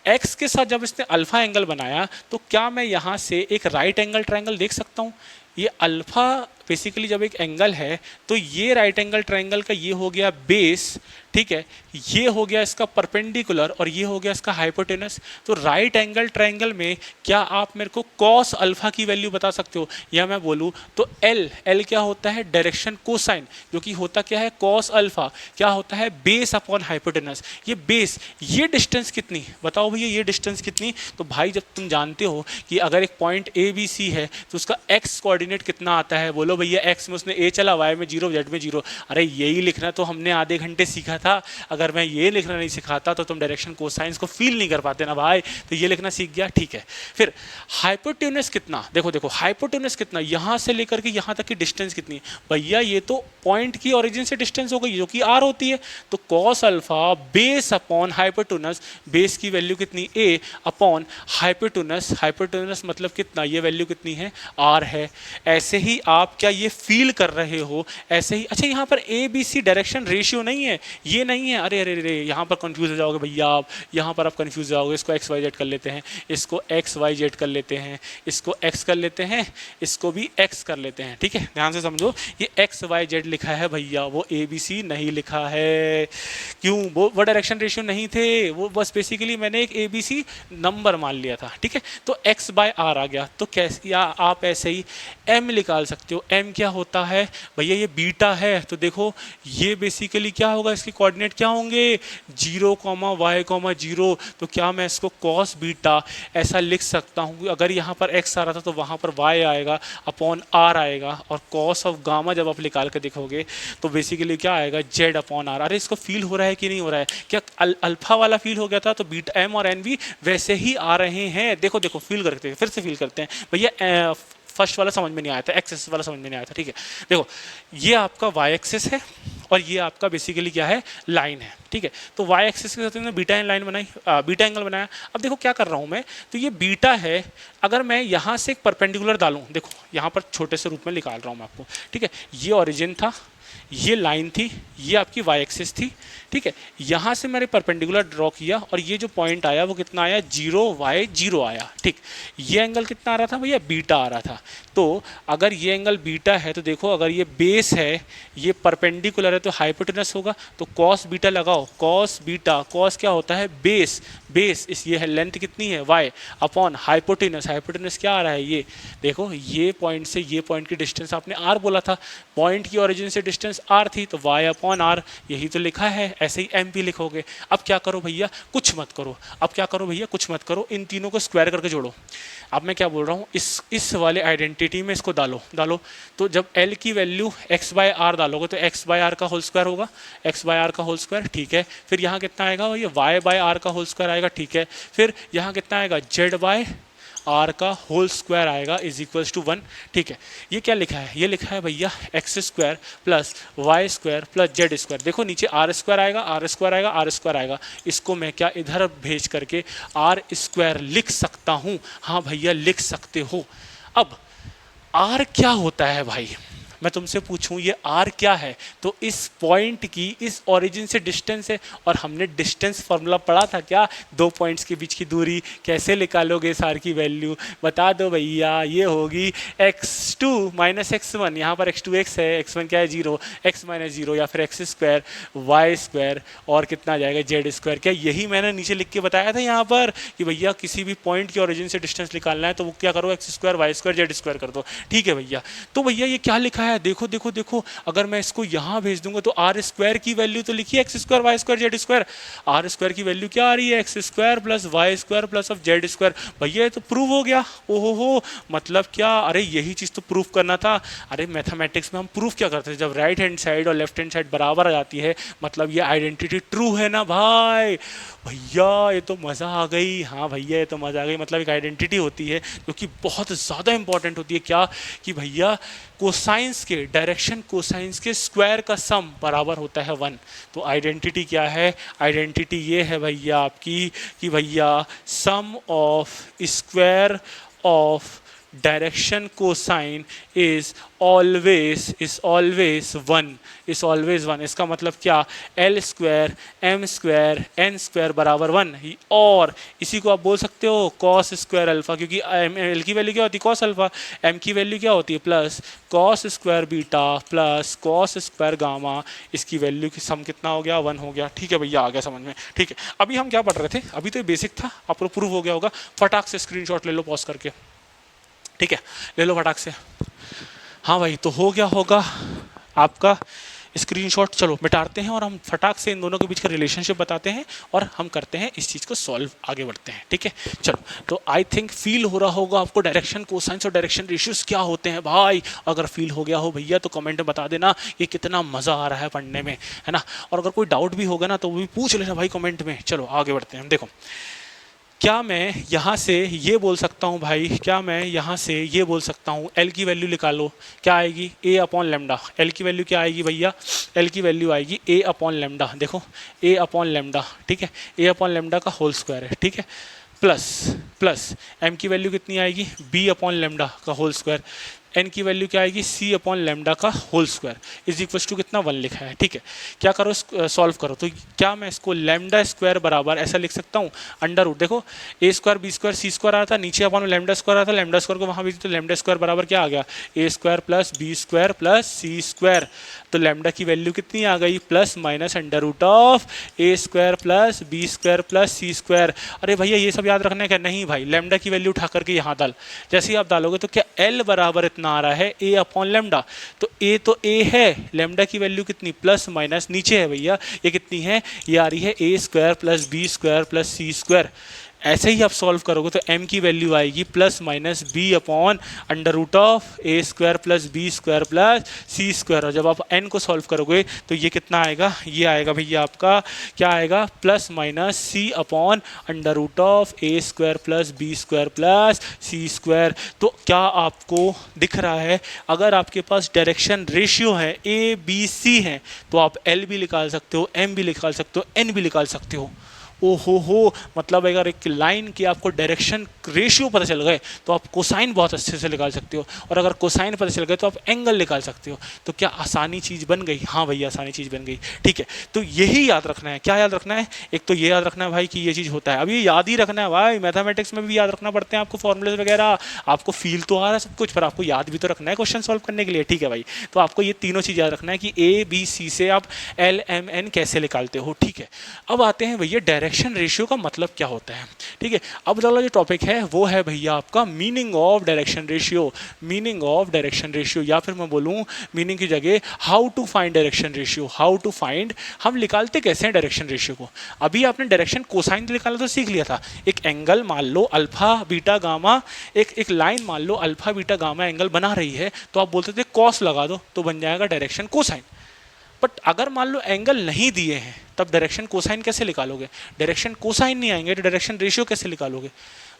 x के साथ जब इसने अल्फा एंगल बनाया तो क्या मैं यहाँ से एक राइट एंगल ट्रायंगल देख सकता हूँ? ये अल्फा बेसिकली जब एक एंगल है तो ये राइट एंगल ट्रायंगल का ये हो गया बेस, ठीक है, ये हो गया इसका परपेंडिकुलर, और ये हो गया इसका हाइपोटेनस। तो राइट एंगल ट्रायंगल में क्या आप मेरे को कॉस अल्फा की वैल्यू बता सकते हो? या मैं बोलूँ तो एल क्या होता है, डायरेक्शन कोसाइन, जो कि होता क्या है, कॉस अल्फा, क्या होता है, बेस अपॉन हाइपोटेनस। ये बेस, ये डिस्टेंस कितनी, बताओ भैया ये डिस्टेंस कितनी? तो भाई जब तुम जानते हो कि अगर एक पॉइंट ए बी सी है तो उसका एक्स कोऑर्डिनेट कितना आता है, बोलो भैया एक्स में उसने ए चला, वाई में 0, जेड में 0। अरे यही लिखना तो हमने आधे घंटे सीखा था, अगर मैं ये लिखना नहीं सिखाता तो तुम डायरेक्शन कोसाइंस को फील नहीं कर पाते ना भाई। तो ये लिखना सीख गया, ठीक है। फिर हाइपोटेन्यूस कितना, देखो हाइपोटेन्यूस कितना, यहाँ से लेकर के यहाँ तक की डिस्टेंस कितनी है भैया? ये तो पॉइंट की ओरिजिन से डिस्टेंस हो गई जो कि आर होती है। तो cos alpha base upon hypotenuse, base की वैल्यू कितनी, ए अपॉन हाइपोटेन्यूस मतलब कितना, ये वैल्यू कितनी है, आर है। ऐसे ही आप क्या ये फील कर रहे हो, ऐसे ही। अच्छा, यहाँ पर A B C direction ratio नहीं है, ये नहीं है। अरे अरे अरे, यहाँ पर कंफ्यूज हो जाओगे भैया आप, यहाँ पर आप कंफ्यूज हो जाओगे। इसको एक्स वाई जेड कर लेते हैं, इसको एक्स वाई जेड कर लेते हैं, इसको एक्स कर लेते हैं, इसको भी एक्स कर लेते हैं, ठीक है। ध्यान से समझो, ये एक्स वाई जेड लिखा है भैया, वो ए बी सी नहीं लिखा है। क्यों? वो डायरेक्शन रेशियो नहीं थे, वो बस बेसिकली मैंने एक ए बी सी नंबर मान लिया था, ठीक है। तो एक्स बाय आर आ गया। तो कैसे, या आप ऐसे ही एम निकाल सकते हो। एम क्या होता है भैया, ये बीटा है, तो देखो ये बेसिकली क्या होगा, इसके कोऑर्डिनेट क्या होंगे, 0, y, 0। तो क्या मैं इसको कॉस बीटा ऐसा लिख सकता हूँ? अगर यहाँ पर x आ रहा था तो वहाँ पर y आएगा अपॉन r आएगा, और कॉस ऑफ गामा जब आप निकाल कर देखोगे तो बेसिकली क्या आएगा, z अपॉन r। अरे इसको फील हो रहा है कि नहीं हो रहा है? क्या अल्फा वाला फील हो गया था, तो बीटा एम और एन भी वैसे ही आ रहे हैं। देखो फील करते हैं, फिर से फील करते हैं भैया। फर्स्ट वाला समझ में नहीं आया था, एक्स एक्सिस वाला समझ में नहीं आया था, ठीक है। देखो ये आपका वाई एक्सिस है और ये आपका बेसिकली क्या है, लाइन है, ठीक है। तो वाई एक्सिस के साथ मैंने बीटा लाइन बनाई, बीटा एंगल बनाया। अब देखो क्या कर रहा हूँ मैं, तो ये बीटा है, अगर मैं यहाँ से एक परपेंडिकुलर डालूँ, देखो यहाँ पर छोटे से रूप में निकाल रहा हूँ मैं आपको, ठीक है। ये ओरिजिन था, ये लाइन थी, ये आपकी वाई एक्सिस थी, ठीक है। यहाँ से मैंने परपेंडिकुलर ड्रॉ किया और ये जो पॉइंट आया वो कितना आया, 0y0 आया, ठीक। ये एंगल कितना आ रहा था भैया, बीटा आ रहा था। तो अगर ये एंगल बीटा है तो देखो अगर ये बेस है, ये परपेंडिकुलर है तो हाइपोटेनस होगा, तो कॉस बीटा लगाओ, कॉस बीटा, कॉस क्या होता है, बेस, बेस इस ये है, लेंथ कितनी है y अपॉन हाइपोटेनस, हाइपोटेनस क्या आ रहा है, ये देखो ये पॉइंट से ये पॉइंट की डिस्टेंस आपने r बोला था, पॉइंट की ओरिजिन से डिस्टेंस r थी, तो y अपॉन r यही तो लिखा है, ऐसे ही एम भी लिखोगे। अब क्या करो भैया, कुछ मत करो, अब क्या करो भैया, कुछ मत करो, इन तीनों को स्क्वायर करके जोड़ो। अब मैं क्या बोल रहा हूँ, इस वाले आइडेंटिटी में इसको डालो, तो जब l की वैल्यू x बाय आर डालोगे तो x बाय आर का होल स्क्वायर होगा, x बाय आर का होल स्क्वायर, ठीक है। फिर यहाँ कितना आएगा, ये y बाय आर का होल स्क्वायर आएगा, ठीक है। फिर यहाँ कितना आएगा, z बाय आर का होल स्क्वायर आएगा इज इक्वल्स टू 1, ठीक है। ये क्या लिखा है, ये लिखा है भैया X square plus Y square plus Z square. देखो नीचे आर स्क्वायर आएगा, आर स्क्वायर आएगा, आर स्क्वायर आएगा, इसको मैं क्या इधर भेज करके आर स्क्वायर लिख सकता हूँ, हाँ भैया लिख सकते हो। अब आर क्या होता है भाई, मैं तुमसे पूछूं ये आर क्या है, तो इस पॉइंट की इस ओरिजिन से डिस्टेंस है, और हमने डिस्टेंस फार्मूला पढ़ा था क्या, दो पॉइंट्स के बीच की दूरी कैसे निकालोगे इस आर की वैल्यू, बता दो भैया, ये होगी x2 माइनस x1, यहाँ पर x2 x है, x1 क्या है 0, x माइनस 0, या फिर एक्स स्क्वायर वाई स्क्वायर और कितना आ जाएगा जेड स्क्वायर। क्या यही मैंने नीचे लिख के बताया था यहाँ पर कि भैया किसी भी पॉइंट की ओरिजिन से डिस्टेंस निकालना है तो वो क्या करो, X square Y square Z square कर दो, ठीक है भैया। तो भैया ये क्या लिखा है, देखो देखो देखो, अगर मैं इसको यहां भेज दूंगा तो आर स्क्वायर की वैल्यू तो लिखिए X square Y square Z square, R square की वैल्यू क्या आ रही है, X square plus Y square plus of Z square. भैया ये तो प्रूव हो गया, ओहो हो, मतलब क्या, अरे यही चीज तो प्रूव करना था। अरे मैथमेटिक्स में हम प्रूव क्या करते हैं, जब राइट हैंड साइड और लेफ्ट हैंड साइड बराबर आ जाती है मतलब ये आइडेंटिटी ट्रू है ना भाई। भैया ये तो मज़ा आ गई, हाँ भैया ये तो मज़ा आ गई, मतलब एक आइडेंटिटी होती है जो कि बहुत ज़्यादा इंपॉर्टेंट होती है, क्या कि भैया कोसाइंस के डायरेक्शन कोसाइंस के स्क्वायर का सम बराबर होता है 1। तो आइडेंटिटी क्या है, आइडेंटिटी ये है भैया आपकी कि भैया sum of square of direction cosine is always one. इसका मतलब क्या, L square M square N square बराबर 1, और इसी को आप बोल सकते हो कॉस स्क्वायर अल्फा, क्योंकि एल की वैल्यू क्या होती है कॉस अल्फा, एम की वैल्यू क्या होती है plus cos square beta plus cos square gamma, इसकी वैल्यू की सम कितना हो गया 1 हो गया, ठीक है भैया, आ गया समझ में, ठीक है। अभी हम क्या पढ़ रहे थे, अभी तो ये बेसिक था, आपको प्रूव हो गया होगा, फटाक से स्क्रीनशॉट ले लो पॉज करके, ठीक है, ले लो फटाक से। हाँ भाई तो हो गया होगा आपका स्क्रीनशॉट, चलो मिटाते हैं और हम फटाक से इन दोनों के बीच का रिलेशनशिप बताते हैं और हम करते हैं इस चीज़ को सॉल्व, आगे बढ़ते हैं, ठीक है। चलो तो आई थिंक फील हो रहा होगा आपको डायरेक्शन कोसाइंस और डायरेक्शन रेशियोज क्या होते हैं भाई, अगर फील हो गया हो भैया तो कमेंट में बता देना ये कितना मज़ा आ रहा है पढ़ने में, है ना। और अगर कोई डाउट भी होगा ना तो वो भी पूछ लेना भाई कमेंट में। चलो आगे बढ़ते हैं। देखो क्या मैं यहाँ से ये बोल सकता हूँ भाई, क्या मैं यहाँ से ये बोल सकता हूँ एल की वैल्यू निकालो, क्या आएगी ए अपॉन लेमडा, एल की वैल्यू क्या आएगी भैया, एल की वैल्यू आएगी ए अपॉन लेमडा, देखो ए अपॉन लेमडा, ठीक है, ए अपॉन लेमडा का होल स्क्वायर है, ठीक है, प्लस एम की वैल्यू कितनी आएगी बी अपॉन लेमडा का होल स्क्वायर, एन की वैल्यू क्या आएगी सी अपॉन लेमडा का whole square is equals to कितना 1 लिखा है, ठीक है। क्या करो सॉल्व करो, तो क्या मैं इसको लेमडा स्क्वायर बराबर ऐसा लिख सकता हूँ अंडर रूट, देखो ए स्क्वायर बी स्क्वायर सी स्क्वायर आया था, नीचे अपॉन लेमडा स्क्वायर आया था, लेमडा स्क्वायर को वहाँ भी तो लेमडा स्क्वायर बराबर क्या आ गया A square plus B square plus C square, तो लेमडा की वैल्यू कितनी आ गई plus minus under root of A square plus B square plus C square. अरे भैया ये सब याद रखना है क्या, नहीं भाई, लेमडा की वैल्यू उठा करके यहाँ डाल, जैसे ही आप डालोगे तो क्या एल बराबर इतना आ रहा है ए अपॉन लेमडा, तो ए है, लेमडा की वैल्यू कितनी प्लस माइनस नीचे है भैया, ये कितनी है, ये आ रही है A square plus B square plus C square, ऐसे ही आप सॉल्व करोगे तो m की वैल्यू आएगी plus minus b upon under root of A square plus B square plus C square. और जब आप n को सॉल्व करोगे तो ये कितना आएगा, ये आएगा भैया आपका क्या आएगा, plus minus C upon under root of A square plus B square plus C square. तो क्या आपको दिख रहा है, अगर आपके पास डायरेक्शन रेशियो है ए बी सी है तो आप एल भी निकाल सकते हो, एम भी निकाल सकते हो, एन भी निकाल सकते हो। ओ हो, मतलब अगर एक लाइन की आपको डायरेक्शन रेशियो पता चल गए तो आप कोसाइन बहुत अच्छे से निकाल सकते हो, और अगर कोसाइन पता चल गए तो आप एंगल निकाल सकते हो। तो क्या आसानी चीज़ बन गई? हाँ भैया आसानी चीज़ बन गई। ठीक है, तो यही याद रखना है। क्या याद रखना है? एक तो ये याद रखना है भाई कि ये चीज़ होता है। अब ये याद ही रखना है भाई, मैथमेटिक्स में भी याद रखना पड़ते हैं आपको फॉर्मूले वगैरह। आपको फील तो आ रहा है सब कुछ, पर आपको याद भी तो रखना है क्वेश्चन सॉल्व करने के लिए। ठीक है भाई, तो आपको ये तीनों चीज़ याद रखना है कि ए बी सी से आप एल एम एन कैसे निकालते हो। ठीक है, अब आते हैं भैया डायरेक्शन रेशियो का मतलब क्या होता है। ठीक है, अब वाला जो टॉपिक है वो है भैया आपका meaning of direction ratio. Meaning of direction ratio, या फिर मैं बोलूँ मीनिंग की जगह how to find direction ratio. How to find, हम निकालते कैसे हैं डायरेक्शन रेशियो को। अभी आपने डायरेक्शन कोसाइन निकाला तो सीख लिया था। एक एंगल मान लो अल्फा बीटा गामा, एक लाइन मान लो अल्फा बीटा गामा एंगल बना रही है, तो आप बोलते थे कॉस लगा दो तो बन जाएगा डायरेक्शन कोसाइन। बट अगर मान लो एंगल नहीं दिए हैं तब डायरेक्शन कोसाइन कैसे निकालोगे? डायरेक्शन कोसाइन नहीं आएंगे तो डायरेक्शन रेशियो कैसे निकालोगे?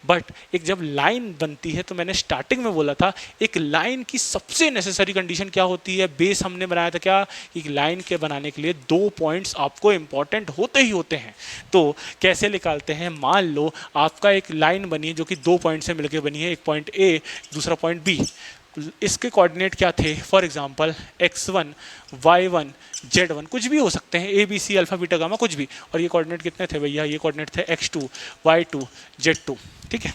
बट एक जब लाइन बनती है, तो मैंने स्टार्टिंग में बोला था एक लाइन की सबसे नेसेसरी कंडीशन क्या होती है, बेस हमने बनाया था क्या, कि लाइन के बनाने के लिए 2 पॉइंट्स आपको इंपॉर्टेंट होते ही होते हैं। तो कैसे निकालते हैं? मान लो आपका एक लाइन बनी है जो कि 2 पॉइंट से मिलकर बनी है, एक पॉइंट ए दूसरा पॉइंट बी। इसके कोऑर्डिनेट क्या थे? For example x1 y1 z1 कुछ भी हो सकते हैं, A B C alpha beta gamma कुछ भी। और ये कोऑर्डिनेट कितने थे भैया? ये कोऑर्डिनेट थे x2 y2 z2। ठीक है,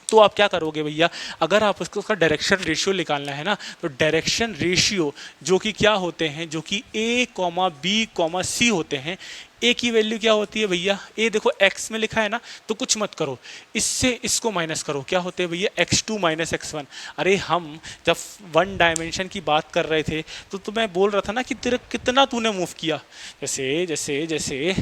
तो आप क्या करोगे भैया, अगर आप उसका डायरेक्शन रेशियो निकालना है ना, तो डायरेक्शन रेशियो जो कि क्या होते हैं, जो कि a b c होते हैं। ए की वैल्यू क्या होती है भैया? ए देखो एक्स में लिखा है ना, तो कुछ मत करो, इससे इसको माइनस करो। क्या होते हैं भैया? x2 minus x1। अरे हम जब 1 डायमेंशन की बात कर रहे थे तो मैं बोल रहा था ना कि तेरा कितना तूने मूव किया। जैसे जैसे जैसे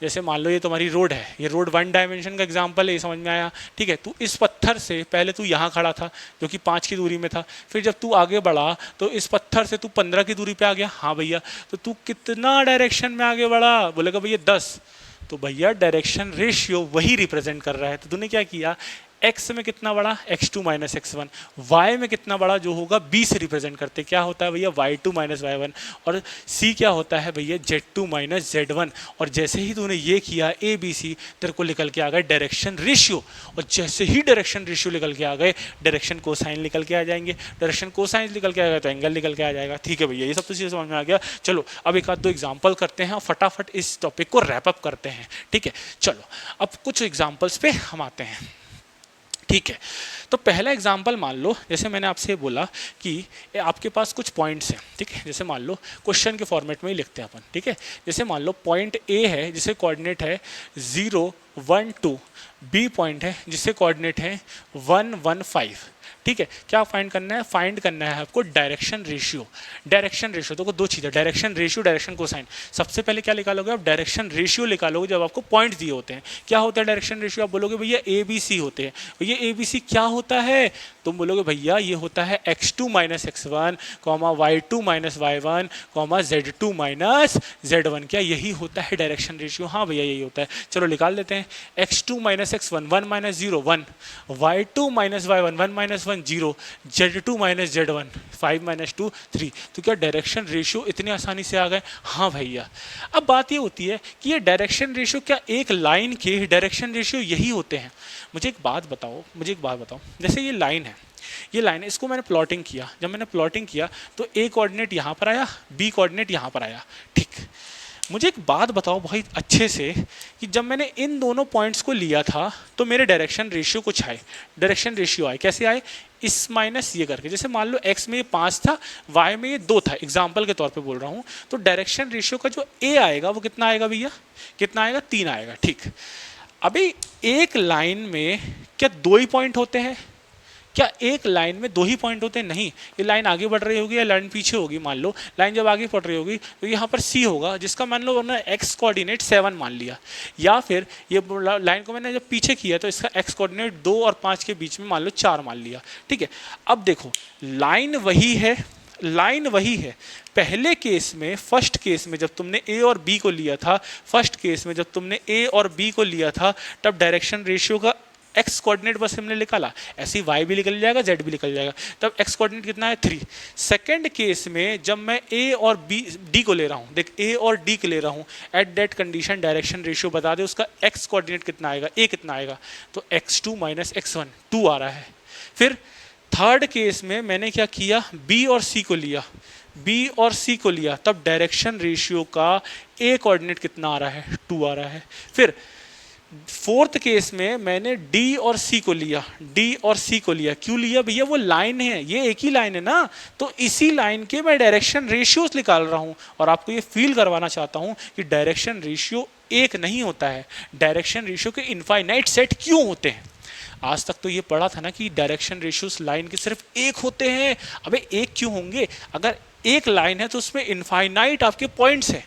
जैसे मान लो ये तुम्हारी रोड है, ये रोड 1 डायमेंशन का एग्जाम्पल है, ये समझ में आया? ठीक है, तू इस पत्थर से पहले तू यहाँ खड़ा था जो कि 5 की दूरी में था, फिर जब तू आगे बढ़ा तो इस पत्थर से तू 15 की दूरी पे आ गया। हाँ भैया, तो तू कितना डायरेक्शन में आगे बढ़ा? बोलेगा भैया 10। तो भैया डायरेक्शन रेशियो वही रिप्रेजेंट कर रहा है। तो तूने क्या किया, x में कितना बड़ा, x2 माइनस x1, y में कितना बड़ा जो होगा b से रिप्रेजेंट करते क्या होता है भैया, y2 माइनस y1, और c क्या होता है भैया, z2 माइनस z1। और जैसे ही तूने ये किया a b c, तेरे को निकल के आ गए डायरेक्शन रेशियो। और जैसे ही डायरेक्शन रेशियो निकल के आ गए, डायरेक्शन कोसाइन निकल के आ जाएंगे। डायरेक्शन कोसाइन निकल के आ गया तो एंगल निकल के आ जाएगा। ठीक है भैया, ये सब तो चीज़ें समझ में आ गया। चलो अब एक आध दो एग्जाम्पल करते हैं और फटाफट इस टॉपिक को रैप अप करते हैं। ठीक है, चलो अब कुछ एग्जाम्पल्स पे हम आते हैं। ठीक है, तो पहला एग्जाम्पल मान लो, जैसे मैंने आपसे बोला कि आपके पास कुछ पॉइंट्स हैं। ठीक है, जैसे मान लो क्वेश्चन के फॉर्मेट में ही लिखते हैं अपन। ठीक है, जैसे मान लो पॉइंट ए है जिसे कोऑर्डिनेट है 0 1 2, बी पॉइंट है जिसे कोऑर्डिनेट है 1 1 5। ठीक है, क्या फाइंड करना है? फाइंड करना है आपको डायरेक्शन रेशियो। डायरेक्शन रेशियो तो दो चीज़ें, डायरेक्शन रेशियो, डायरेक्शन कोसाइन। सबसे पहले क्या निकालोगे आप? डायरेक्शन रेशियो निकालोगे जब आपको पॉइंट्स दिए होते हैं। क्या होता है डायरेक्शन रेशियो? आप बोलोगे भैया ए बी सी होते हैं। भैया ए बी सी क्या होता है? तुम बोलोगे भैया ये होता है x2 minus x1 comma y2 minus y1 comma z2 minus z1। क्या यही होता है डायरेक्शन रेशियो? हाँ भैया यही होता है। चलो निकाल लेते हैं। x2 minus x1 1 minus 0 1, y2 minus y1 1 minus 1 0, z2 minus z1 5 minus 2 3। तो क्या डायरेक्शन रेशियो इतनी आसानी से आ गए? हाँ भैया। अब बात ये होती है कि ये डायरेक्शन रेशियो क्या एक लाइन के डायरेक्शन रेशियो यही होते हैं? मुझे एक बात बताओ, जैसे ये लाइन है, ये लाइन है, इसको मैंने प्लॉटिंग किया। जब मैंने प्लॉटिंग किया तो ए कोऑर्डिनेट यहाँ पर आया, बी कोऑर्डिनेट यहाँ पर आया। ठीक, मुझे एक बात बताओ बहुत अच्छे से कि जब मैंने इन दोनों पॉइंट्स को लिया था तो मेरे डायरेक्शन रेशियो कुछ आए। डायरेक्शन रेशियो आए कैसे आए? इस माइनस ये करके। जैसे मान लो x में ये 5 था, y में ये 2 था, एग्जाम्पल के तौर पे बोल रहा हूँ। तो डायरेक्शन रेशियो का जो a आएगा वो कितना आएगा भैया? कितना आएगा? 3 आएगा। ठीक, अभी एक लाइन में क्या 2 ही पॉइंट होते हैं? क्या एक लाइन में दो ही पॉइंट होते हैं? नहीं, ये लाइन आगे बढ़ रही होगी या लाइन पीछे होगी। मान लो लाइन जब आगे बढ़ रही होगी तो यहाँ पर सी होगा, जिसका मान लो उन्होंने एक्स कोऑर्डिनेट 7 मान लिया, या फिर ये लाइन को मैंने जब पीछे किया तो इसका एक्स कोऑर्डिनेट 2 और 5 के बीच में मान लो 4 मान लिया। ठीक है, अब देखो लाइन वही है, लाइन वही है। पहले केस में, फर्स्ट केस में जब तुमने ए और बी को लिया था, फर्स्ट केस में जब तुमने ए और बी को लिया था, तब डायरेक्शन रेशियो का एक्स कोऑर्डिनेट बस हमने निकाला, ऐसे ही वाई भी निकल जाएगा, जेड भी निकल जाएगा, तब एक्स कोऑर्डिनेट कितना है 3। सेकंड केस में जब मैं ए और बी डी को ले रहा हूँ, देख ए और डी को ले रहा हूँ, at that condition direction ratio बता दे उसका एक्स कोऑर्डिनेट कितना आएगा, ए कितना आएगा, तो x2 माइनस x1 2 आ रहा है। फिर थर्ड केस में मैंने क्या किया, बी और सी को लिया, बी और सी को लिया, तब डायरेक्शन रेशियो का ए कोऑर्डिनेट कितना आ रहा है, 2 आ रहा है। फिर फोर्थ केस में मैंने डी और सी को लिया, डी और सी को लिया, क्यों लिया भैया, वो लाइन है, ये एक ही लाइन है ना, तो इसी लाइन के मैं डायरेक्शन रेशियोज निकाल रहा हूँ और आपको ये फील करवाना चाहता हूँ कि डायरेक्शन रेशियो एक नहीं होता है, डायरेक्शन रेशियो के इनफाइनाइट सेट क्यों होते हैं। आज तक तो ये पढ़ा था ना कि डायरेक्शन रेशियोज लाइन के सिर्फ एक होते हैं। अबे एक क्यों होंगे, अगर एक लाइन है तो उसमें इनफाइनाइट आपके पॉइंट्स हैं,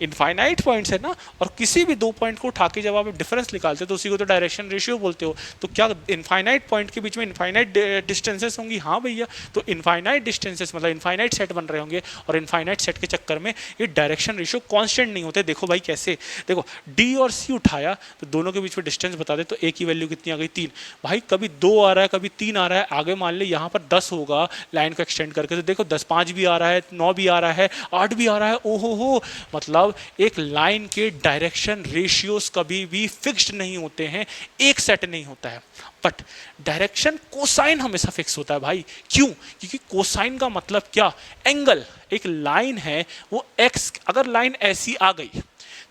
इनफाइनाइट पॉइंट्स है ना, और किसी भी दो पॉइंट को उठा के जब आप डिफरेंस निकालते हो तो उसी को तो डायरेक्शन रेशियो बोलते हो। तो क्या इनफाइनाइट पॉइंट के बीच में इनफाइनाइट डिस्टेंसेस होंगी? हाँ भैया, तो इनफाइनाइट डिस्टेंसेस मतलब इनफाइनाइट सेट बन रहे होंगे, और इनफाइनाइट सेट के चक्कर में ये डायरेक्शन रेशियो कांस्टेंट नहीं होते। देखो भाई कैसे, देखो डी और सी उठाया तो दोनों के बीच में डिस्टेंस बता दे, तो ए की वैल्यू कितनी आ गई 3। भाई कभी 2 आ रहा है, कभी 3 आ रहा है, आगे मान ले यहाँ पर 10 होगा लाइन को एक्सटेंड करके, तो देखो 10 5 भी आ रहा है, 9 भी आ रहा है, 8 भी आ रहा है, ओहो हो, मतलब एक लाइन के डायरेक्शन रेशियोज कभी भी फिक्स्ड नहीं होते हैं, एक सेट नहीं होता है। बट डायरेक्शन कोसाइन हमेशा फिक्स होता है भाई, क्यों? क्योंकि कोसाइन का मतलब क्या, एंगल। एक लाइन है वो एक्स, अगर लाइन ऐसी आ गई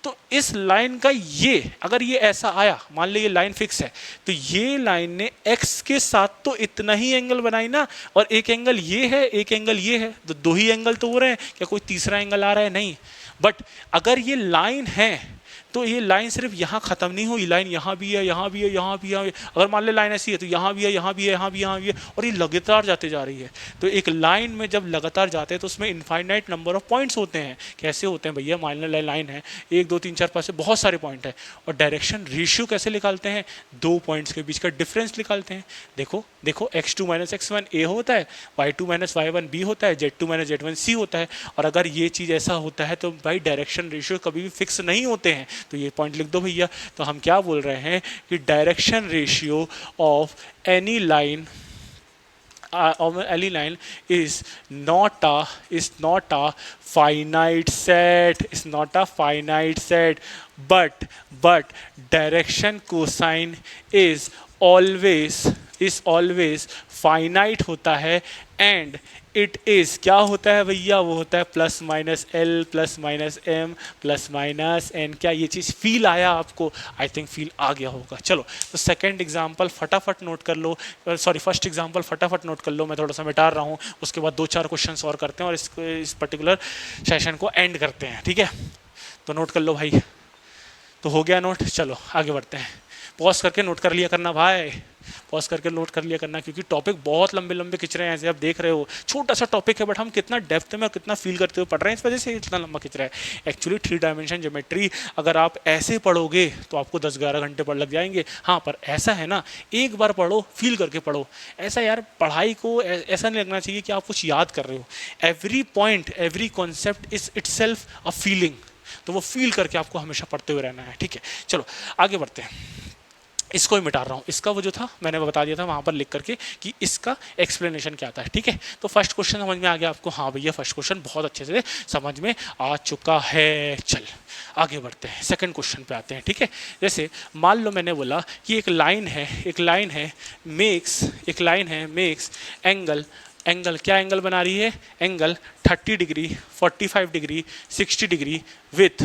तो इस लाइन का ये, अगर ये ऐसा आया, मान ली ये लाइन फिक्स है, तो ये लाइन ने एक्स के साथ तो इतना ही एंगल बनाई ना, और एक एंगल ये है, एक एंगल ये है, तो 2 ही एंगल तो हो रहे हैं, क्या कोई तीसरा एंगल आ रहा है? नहीं। बट अगर ये लाइन है तो ये लाइन सिर्फ यहाँ खत्म नहीं हुई, लाइन यहाँ भी है, यहाँ भी है, यहाँ भी है, अगर मान ले लाइन ऐसी है तो यहाँ भी है, यहाँ भी है, यहाँ भी, यहाँ भी है, और ये लगातार जाते जा रही है। तो एक लाइन में जब लगातार जाते हैं तो उसमें इनफाइनाइट नंबर ऑफ पॉइंट्स होते हैं। कैसे होते हैं भैया, मान ले लाइन है 1 2 3 4 5 से बहुत सारे पॉइंट है, और डायरेक्शन रेशियो कैसे निकालते हैं, 2 पॉइंट्स के बीच का डिफरेंस निकालते हैं। देखो देखो, x2 माइनस x1 ए होता है, y2 माइनस y1 बी होता है, z2 माइनस z1 सी होता है, और अगर ये चीज़ ऐसा होता है तो भाई डायरेक्शन रेशियो कभी भी फिक्स नहीं होते हैं। तो ये पॉइंट लिख दो भैया। तो हम क्या बोल रहे हैं कि direction ratio of any line is not a finite set, is not a finite set, but direction cosine is always finite होता है, and इट इज़ क्या होता है भैया, वो होता है plus minus L plus minus M plus minus N. क्या ये चीज़ फील आया आपको? आई थिंक फील आ गया होगा। चलो तो सेकंड एग्जांपल फटाफट नोट कर लो, सॉरी फर्स्ट एग्जांपल फटाफट नोट कर लो, मैं थोड़ा सा मिटा रहा हूँ, उसके बाद 2-4 क्वेश्चन और करते हैं और इस पर्टिकुलर सेशन को एंड करते हैं, ठीक है? तो नोट कर लो भाई। तो हो गया नोट, चलो आगे बढ़ते हैं। पॉज करके नोट कर लिया करना भाई, पॉज करके नोट कर लिया करना, क्योंकि टॉपिक बहुत लंबे लंबे खिंच रहे हैं। ऐसे आप देख रहे हो छोटा सा टॉपिक है, बट हम कितना डेप्थ में और कितना फील करते हुए पढ़ रहे हैं, इस वजह से इतना लंबा खिंच रहा है। एक्चुअली 3 डायमेंशन ज्योमेट्री अगर आप ऐसे पढ़ोगे तो आपको 10-11 घंटे पढ़ लग जाएंगे। हाँ, पर ऐसा है ना, एक बार पढ़ो, फील करके पढ़ो। ऐसा यार पढ़ाई को ऐसा नहीं लगना चाहिए कि आप कुछ याद कर रहे हो। Every point, every concept is itself a feeling, तो वो फील करके आपको हमेशा पढ़ते हुए रहना है, ठीक है? चलो आगे बढ़ते हैं। इसको ही मिटा रहा हूँ, इसका वो जो था मैंने बता दिया था वहाँ पर लिख करके कि इसका एक्सप्लेनेशन क्या आता है, ठीक है? तो फर्स्ट क्वेश्चन समझ में आ गया आपको? हाँ भैया, फर्स्ट क्वेश्चन बहुत अच्छे से समझ में आ चुका है। चल आगे बढ़ते हैं, सेकंड क्वेश्चन पे आते हैं, ठीक है? जैसे मान लो मैंने बोला कि एक लाइन है मेक्स एंगल क्या एंगल बना रही है? Angle 30 degree, 45 degree, 60 degree with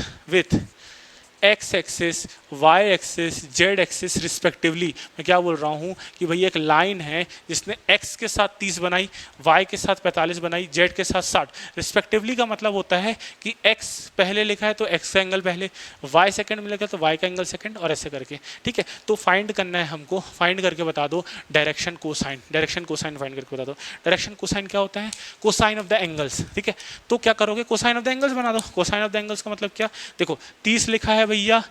X axis, Y axis, Z axis respectively. मैं क्या बोल रहा हूँ कि भैया एक लाइन है जिसने एक्स के साथ 30 बनाई, वाई के साथ 45 बनाई, जेड के साथ 60 रिस्पेक्टिवली का मतलब होता है कि एक्स पहले लिखा है तो एक्स का एंगल पहले, वाई सेकंड में लिखा है तो वाई का एंगल सेकंड, और ऐसे करके। ठीक है, तो फाइंड करना है हमको, फाइंड करके बता दो direction cosine. Direction cosine find करके बता दो। डायरेक्शन कोसाइन क्या होता है? Cosine of the angles. ठीक है, तो क्या करोगे? कोसाइन ऑफ द एंगल्स बना दो। कोसाइन ऑफ द एंगल्स का मतलब क्या? देखो 30 लिखा है भैया,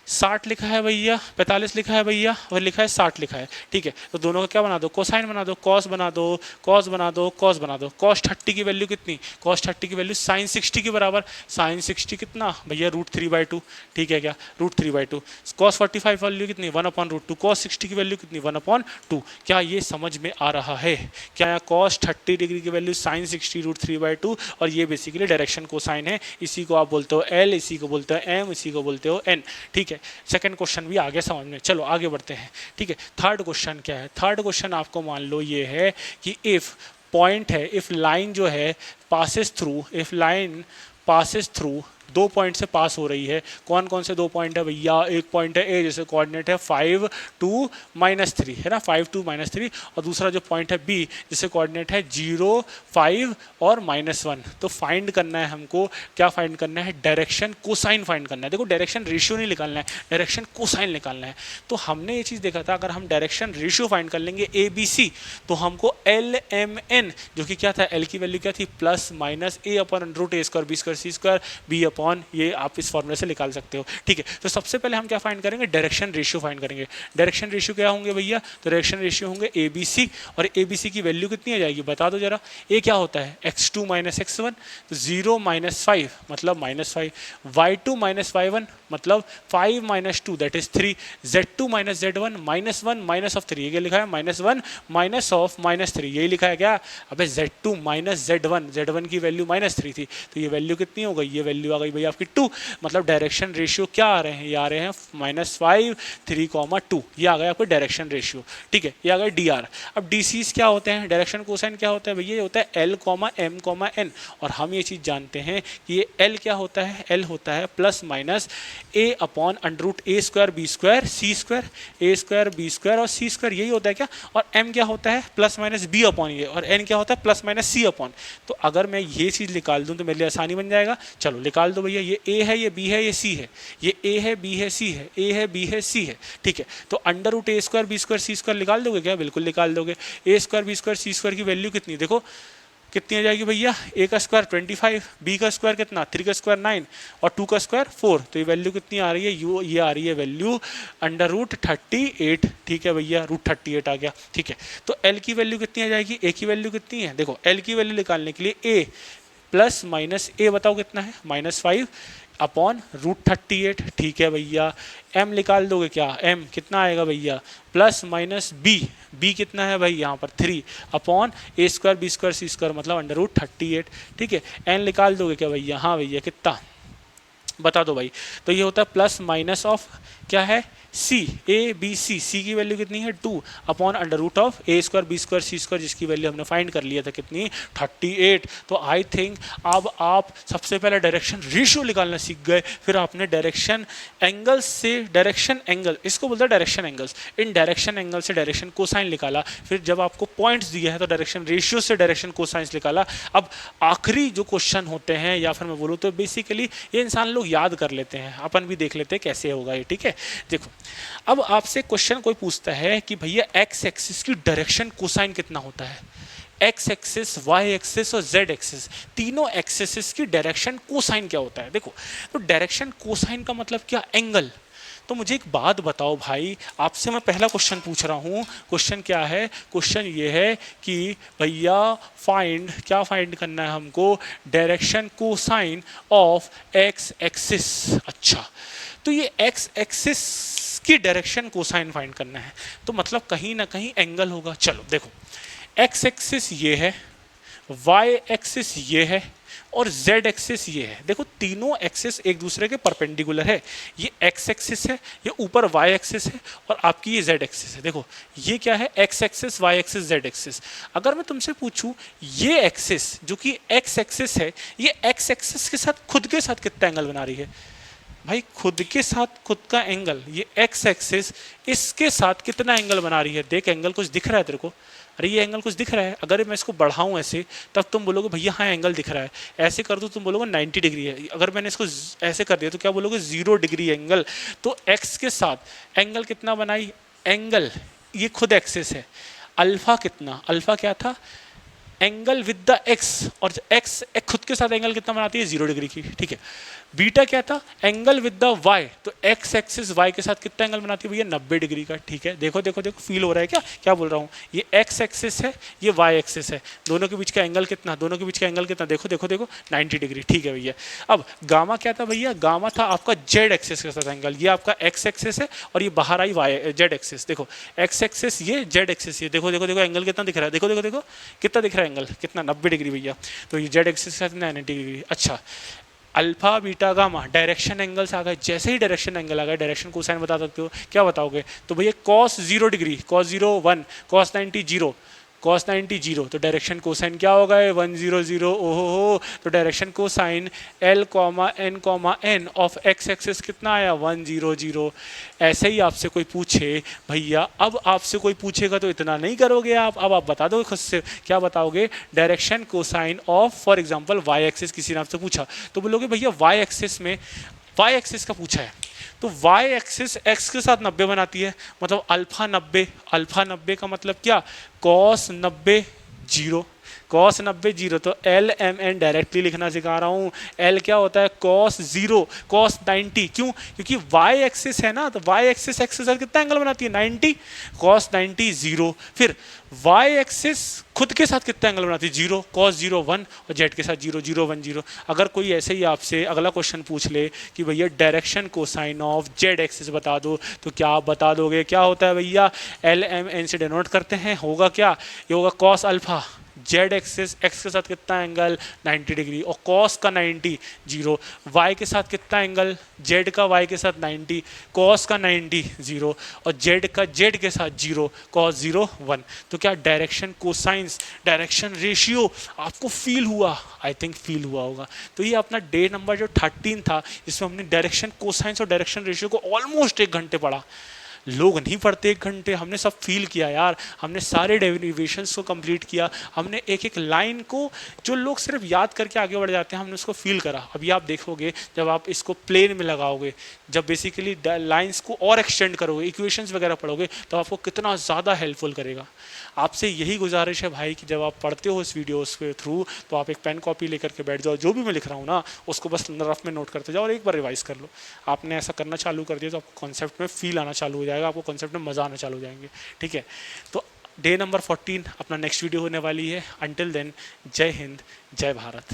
60 लिखा है भैया, 45 लिखा है भैया, और लिखा है 60 लिखा है। ठीक है, तो दोनों का क्या बना दो? कोसाइन बना दो। कॉस बना दो, कॉस बना दो, कॉस बना दो। कॉस 30 की वैल्यू कितनी? कॉस 30 की वैल्यू साइन 60 के बराबर। साइन 60 कितना भैया? √3/2। ठीक है क्या? √3/2। कॉस 45 वैल्यू कितनी? 1/√2। कॉस 60 की वैल्यू कितनी? 1/2। क्या ये समझ में आ रहा है? क्या कॉस 30 डिग्री की वैल्यू साइन 60 √3/2, और ये बेसिकली डायरेक्शन कोसाइन है। इसी को आप बोलते हो एल, इसी को बोलते हो एम, इसी को बोलते हो एन। ठीक है, सेकंड क्वेश्चन भी आगे समझ में। चलो आगे बढ़ते हैं। ठीक है, थर्ड क्वेश्चन क्या है? थर्ड क्वेश्चन आपको मान लो ये है कि इफ पॉइंट है, इफ लाइन जो है passes through, if line passes through, दो पॉइंट से पास हो रही है। कौन कौन से दो पॉइंट है भैया? एक पॉइंट है ए, जैसे कोऑर्डिनेट है 5 2 -3 है ना, 5 2 -3, और दूसरा जो पॉइंट है बी, जिसे कोऑर्डिनेट है 0 5 और -1। तो फाइंड करना है हमको, क्या फाइंड करना है? डायरेक्शन कोसाइन फाइंड करना है। देखो डायरेक्शन रेशियो नहीं निकालना है, डायरेक्शन कोसाइन निकालना है। तो हमने ये चीज़ देखा था, अगर हम डायरेक्शन रेशियो फाइंड कर लेंगे ए बी सी, तो हमको एल एम एन, जो कि क्या था? एल की वैल्यू क्या थी? +-a/√a²b²c² b/, ये आप इस फॉर्मूले से निकाल सकते हो। ठीक है, तो सबसे पहले हम क्या फाइंड करेंगे? डायरेक्शन रेशियो फाइंड करेंगे। डायरेक्शन रेशियो क्या होंगे भैया? तो डायरेक्शन रेशियो होंगे ए बी सी, और ए बी सी की वैल्यू कितनी आ जाएगी? बता दो जरा। ए क्या होता है? x2 - x1, तो 0 - 5 मतलब -5, y2 - y1 मतलब 5 - 2 दैट इज 3, z2 - z1 -1 - 3, ये क्या लिखा है? -1 -3, यही लिखा है क्या? अबे z2 - z1, z1 की वैल्यू -3 थी, तो ये वैल्यू कितनी हो गई? ये वैल्यू आ गई भैया आपकी 2। मतलब डायरेक्शन रेशियो क्या आ रहे हैं? ये आ रहे हैं -5 3, 2, ये आ गया आपको डायरेक्शन रेशियो। ठीक है, ये आ गया dr। अब dc's क्या होते हैं? डायरेक्शन कोसाइन क्या होता है भैया? ये होता है l, m, n, और हम ये चीज़ जानते हैं कि ये l क्या होता है? l होता है +-a/√a²b²c², a²b² और c², यही होता है क्या? और m क्या होता है? +-b अपॉन ये, और n क्या होता है? +-c upon. तो अगर मैं ये चीज़ निकाल दूं तो मेरे लिए आसानी बन जाएगा। चलो निकाल दो भैया, ये a है, ये b है, ये c है, ये a है, b है, c है, a है, b है, c है। ठीक है, तो √a²b²c² निकाल दोगे क्या? बिल्कुल निकाल दोगे। a²b²c² की वैल्यू कितनी? देखो कितनी आ जाएगी भैया? a का स्क्वायर 25, b का स्क्वायर कितना? 3 का स्क्वायर 9, और 2 का स्क्वायर 4। तो ये वैल्यू कितनी आ रही है? ये आ रही है वैल्यू √38। ठीक है भैया, √38 आ गया। ठीक है, तो l की वैल्यू कितनी आ जाएगी? a की वैल्यू कितनी है? देखो l की वैल्यू निकालने के लिए a +-a बताओ कितना है? -5/√38। ठीक है भैया, m निकाल दोगे क्या? m कितना आएगा भैया? +-b कितना है भाई? यहाँ पर 3/a²b²c² मतलब √38। ठीक है, n निकाल दोगे क्या भैया? हाँ भैया, कितना बता दो भाई। तो ये होता है प्लस ऑफ क्या है? सी, ए बी सी, सी की वैल्यू कितनी है? 2/√a²b²c², जिसकी वैल्यू हमने फाइंड कर लिया था कितनी? 38। तो आई थिंक अब आप सबसे पहले डायरेक्शन रेशियो निकालना सीख गए, फिर आपने डायरेक्शन एंगल्स से, डायरेक्शन एंगल इसको बोलते हैं डायरेक्शन एंगल्स, इन डायरेक्शन एंगल से डायरेक्शन कोसाइन निकाला। फिर जब आपको पॉइंट्स दिए हैं तो डायरेक्शन रेशियो से डायरेक्शन कोसाइंस निकाला। अब आखिरी जो क्वेश्चन होते हैं, या फिर मैं बोलूँ तो बेसिकली ये इंसान लोग याद कर लेते हैं, अपन भी देख लेते हैं कैसे होगा ये। ठीक है, देखो अब आपसे क्वेश्चन कोई पूछता है कि भैया एक्स एक्सिस की डायरेक्शन कोसाइन कितना होता है? एक्स एक्सिस, वाई एक्सिस और जेड एक्सिस, तीनों एक्सिस की डायरेक्शन कोसाइन क्या होता है? देखो, तो डायरेक्शन कोसाइन का मतलब क्या? एंगल। तो मुझे एक बात बताओ भाई, आपसे मैं पहला क्वेश्चन पूछ रहा हूँ। क्वेश्चन क्या है? क्वेश्चन ये है कि भैया क्या फाइंड करना है हमको? Direction cosine of X axis. अच्छा, तो ये एक्स एक्सिस की डायरेक्शन कोसाइन फाइंड करना है, तो मतलब कहीं ना कहीं एंगल होगा। चलो देखो, एक्स एक्सिस ये है, वाई एक्सिस ये है, और z एक्सिस ये है। देखो तीनों एक्सिस एक दूसरे के परपेंडिकुलर है। ये x एक्सिस है, ये ऊपर y एक्सिस है, और आपकी ये z एक्सिस है। देखो ये क्या है? x axis, y axis, z axis. अगर मैं तुमसे पूछूं ये एक्सिस जो कि x एक्सिस है, ये x एक्सिस के साथ खुद के साथ कितना एंगल बना रही है? भाई खुद के साथ खुद का एंगल, ये एक्स एक्सिस इसके साथ कितना एंगल बना रही है, देख एंगल कुछ दिख रहा है तेरे को, अरे ये एंगल कुछ दिख रहा है, अगर मैं इसको बढ़ाऊं ऐसे तब तुम बोलोगे भैया हाँ एंगल दिख रहा है, ऐसे कर दूं तुम बोलोगे 90 डिग्री है, अगर मैंने इसको ऐसे कर दिया तो क्या बोलोगे 0 डिग्री एंगल। तो एक्स के साथ एंगल कितना बनाई, एंगल ये खुद एक्सिस है, अल्फा कितना, अल्फा क्या था, एंगल विद द एक्स, और एक्स खुद के साथ एंगल कितना बनाती है 0 डिग्री की, ठीक है। बीटा क्या था, एंगल विद द वाई, तो एक्स एक्सिस वाई के साथ कितना एंगल बनाती है भैया 90 डिग्री का, ठीक है। देखो देखो देखो फील हो रहा है क्या क्या बोल रहा हूँ, ये एक्स एक्सिस है ये वाई एक्सिस है, दोनों के बीच का एंगल कितना, दोनों के बीच का एंगल कितना, देखो देखो देखो 90 डिग्री, ठीक है भैया। अब गामा क्या था भैया, गामा था आपका जेड एक्सिस के साथ एंगल, ये आपका एक्स एक्सिस है और ये बाहर आई वाई जेड एक्सिस, देखो एक्स एक्सिस ये जेड एक्सिस ये, देखो देखो देखो एंगल कितना दिख रहा है, देखो देखो देखो कितना दिख रहा है एंगल, कितना 90 डिग्री भैया, तो ये जेड एक्सिस के साथ 90 डिग्री। अच्छा alpha beta gamma direction angles आ गए, जैसे ही डायरेक्शन एंगल आ गए डायरेक्शन कोसाइन बता सकते हो, क्या बताओगे, तो भैया cos 0 degree, cos 0 1, cos 90 0, cos 90 0, तो डायरेक्शन कोसाइन क्या होगा 100, ओहो हो, तो direction cosine L comma N of X axis कितना आया 100। ऐसे ही आपसे कोई पूछे भैया, अब आपसे कोई पूछेगा तो इतना नहीं करोगे आप, अब आप बता दो खुद से, क्या बताओगे, direction cosine of for example Y axis, किसी ने आपसे पूछा तो बोलोगे भैया वाई एक्सिस में, वाई एक्सिस का पूछा है तो वाई एक्सिस एक्स के साथ 90 बनाती है, मतलब अल्फा 90, अल्फा 90 का मतलब क्या, कॉस 90 0, कॉस 90 0, तो एल एम एन डायरेक्टली लिखना सिखा रहा हूँ, एल क्या होता है कॉस 0, कॉस 90, क्यों, क्योंकि वाई एक्सिस है ना, तो वाई एक्सिस एक्स के साथ कितना एंगल बनाती है 90, कॉस 90 0, फिर वाई एक्सिस खुद के साथ कितना एंगल बनाती है 0, कॉस 0 1, और जेड के साथ 0 0 1 0। अगर कोई ऐसे ही आपसे अगला क्वेश्चन पूछ ले कि भैया direction cosine of Z axis बता दो, तो क्या आप बता दोगे, क्या होता है भैया, एल एम एन से डिनोट करते हैं, होगा क्या, ये होगा cos alpha, Z axis x के साथ कितना एंगल 90 डिग्री, और कॉस का 90 0, वाई के साथ कितना एंगल, जेड का वाई के साथ 90, कॉस का 90 0, और जेड का जेड के साथ 0, कॉस 0 1। तो क्या डायरेक्शन कोसाइंस, डायरेक्शन रेशियो आपको फील हुआ, आई थिंक फील हुआ होगा। तो ये अपना डे नंबर जो 13 था, इसमें हमने डायरेक्शन कोसाइंस और डायरेक्शन रेशियो को ऑलमोस्ट 1 घंटे पढ़ा, लोग नहीं पढ़ते 1 घंटे, हमने सब फील किया यार, हमने सारे डेरिवेशंस को कंप्लीट किया, हमने एक एक लाइन को, जो लोग सिर्फ याद करके आगे बढ़ जाते हैं हमने उसको फील करा। अभी आप देखोगे जब आप इसको प्लेन में लगाओगे, जब बेसिकली लाइंस को और एक्सटेंड करोगे, इक्वेशंस वगैरह पढ़ोगे, तो आपको कितना ज़्यादा हेल्पफुल करेगा। आपसे यही गुजारिश है भाई कि जब आप पढ़ते हो इस वीडियोस के थ्रू, तो आप एक पेन कॉपी लेकर के बैठ जाओ, जो भी मैं लिख रहा हूँ ना उसको बस रफ में नोट करते जाओ और एक बार रिवाइज कर लो। आपने ऐसा करना चालू कर दिया तो आपको कॉन्सेप्ट में फील आना चालू हो जाएगा, आपको कॉन्सेप्ट में मज़ा आना चालू हो जाएंगे, ठीक है। तो डे नंबर 14 अपना नेक्स्ट वीडियो होने वाली है, अंटिल देन जय हिंद जय भारत।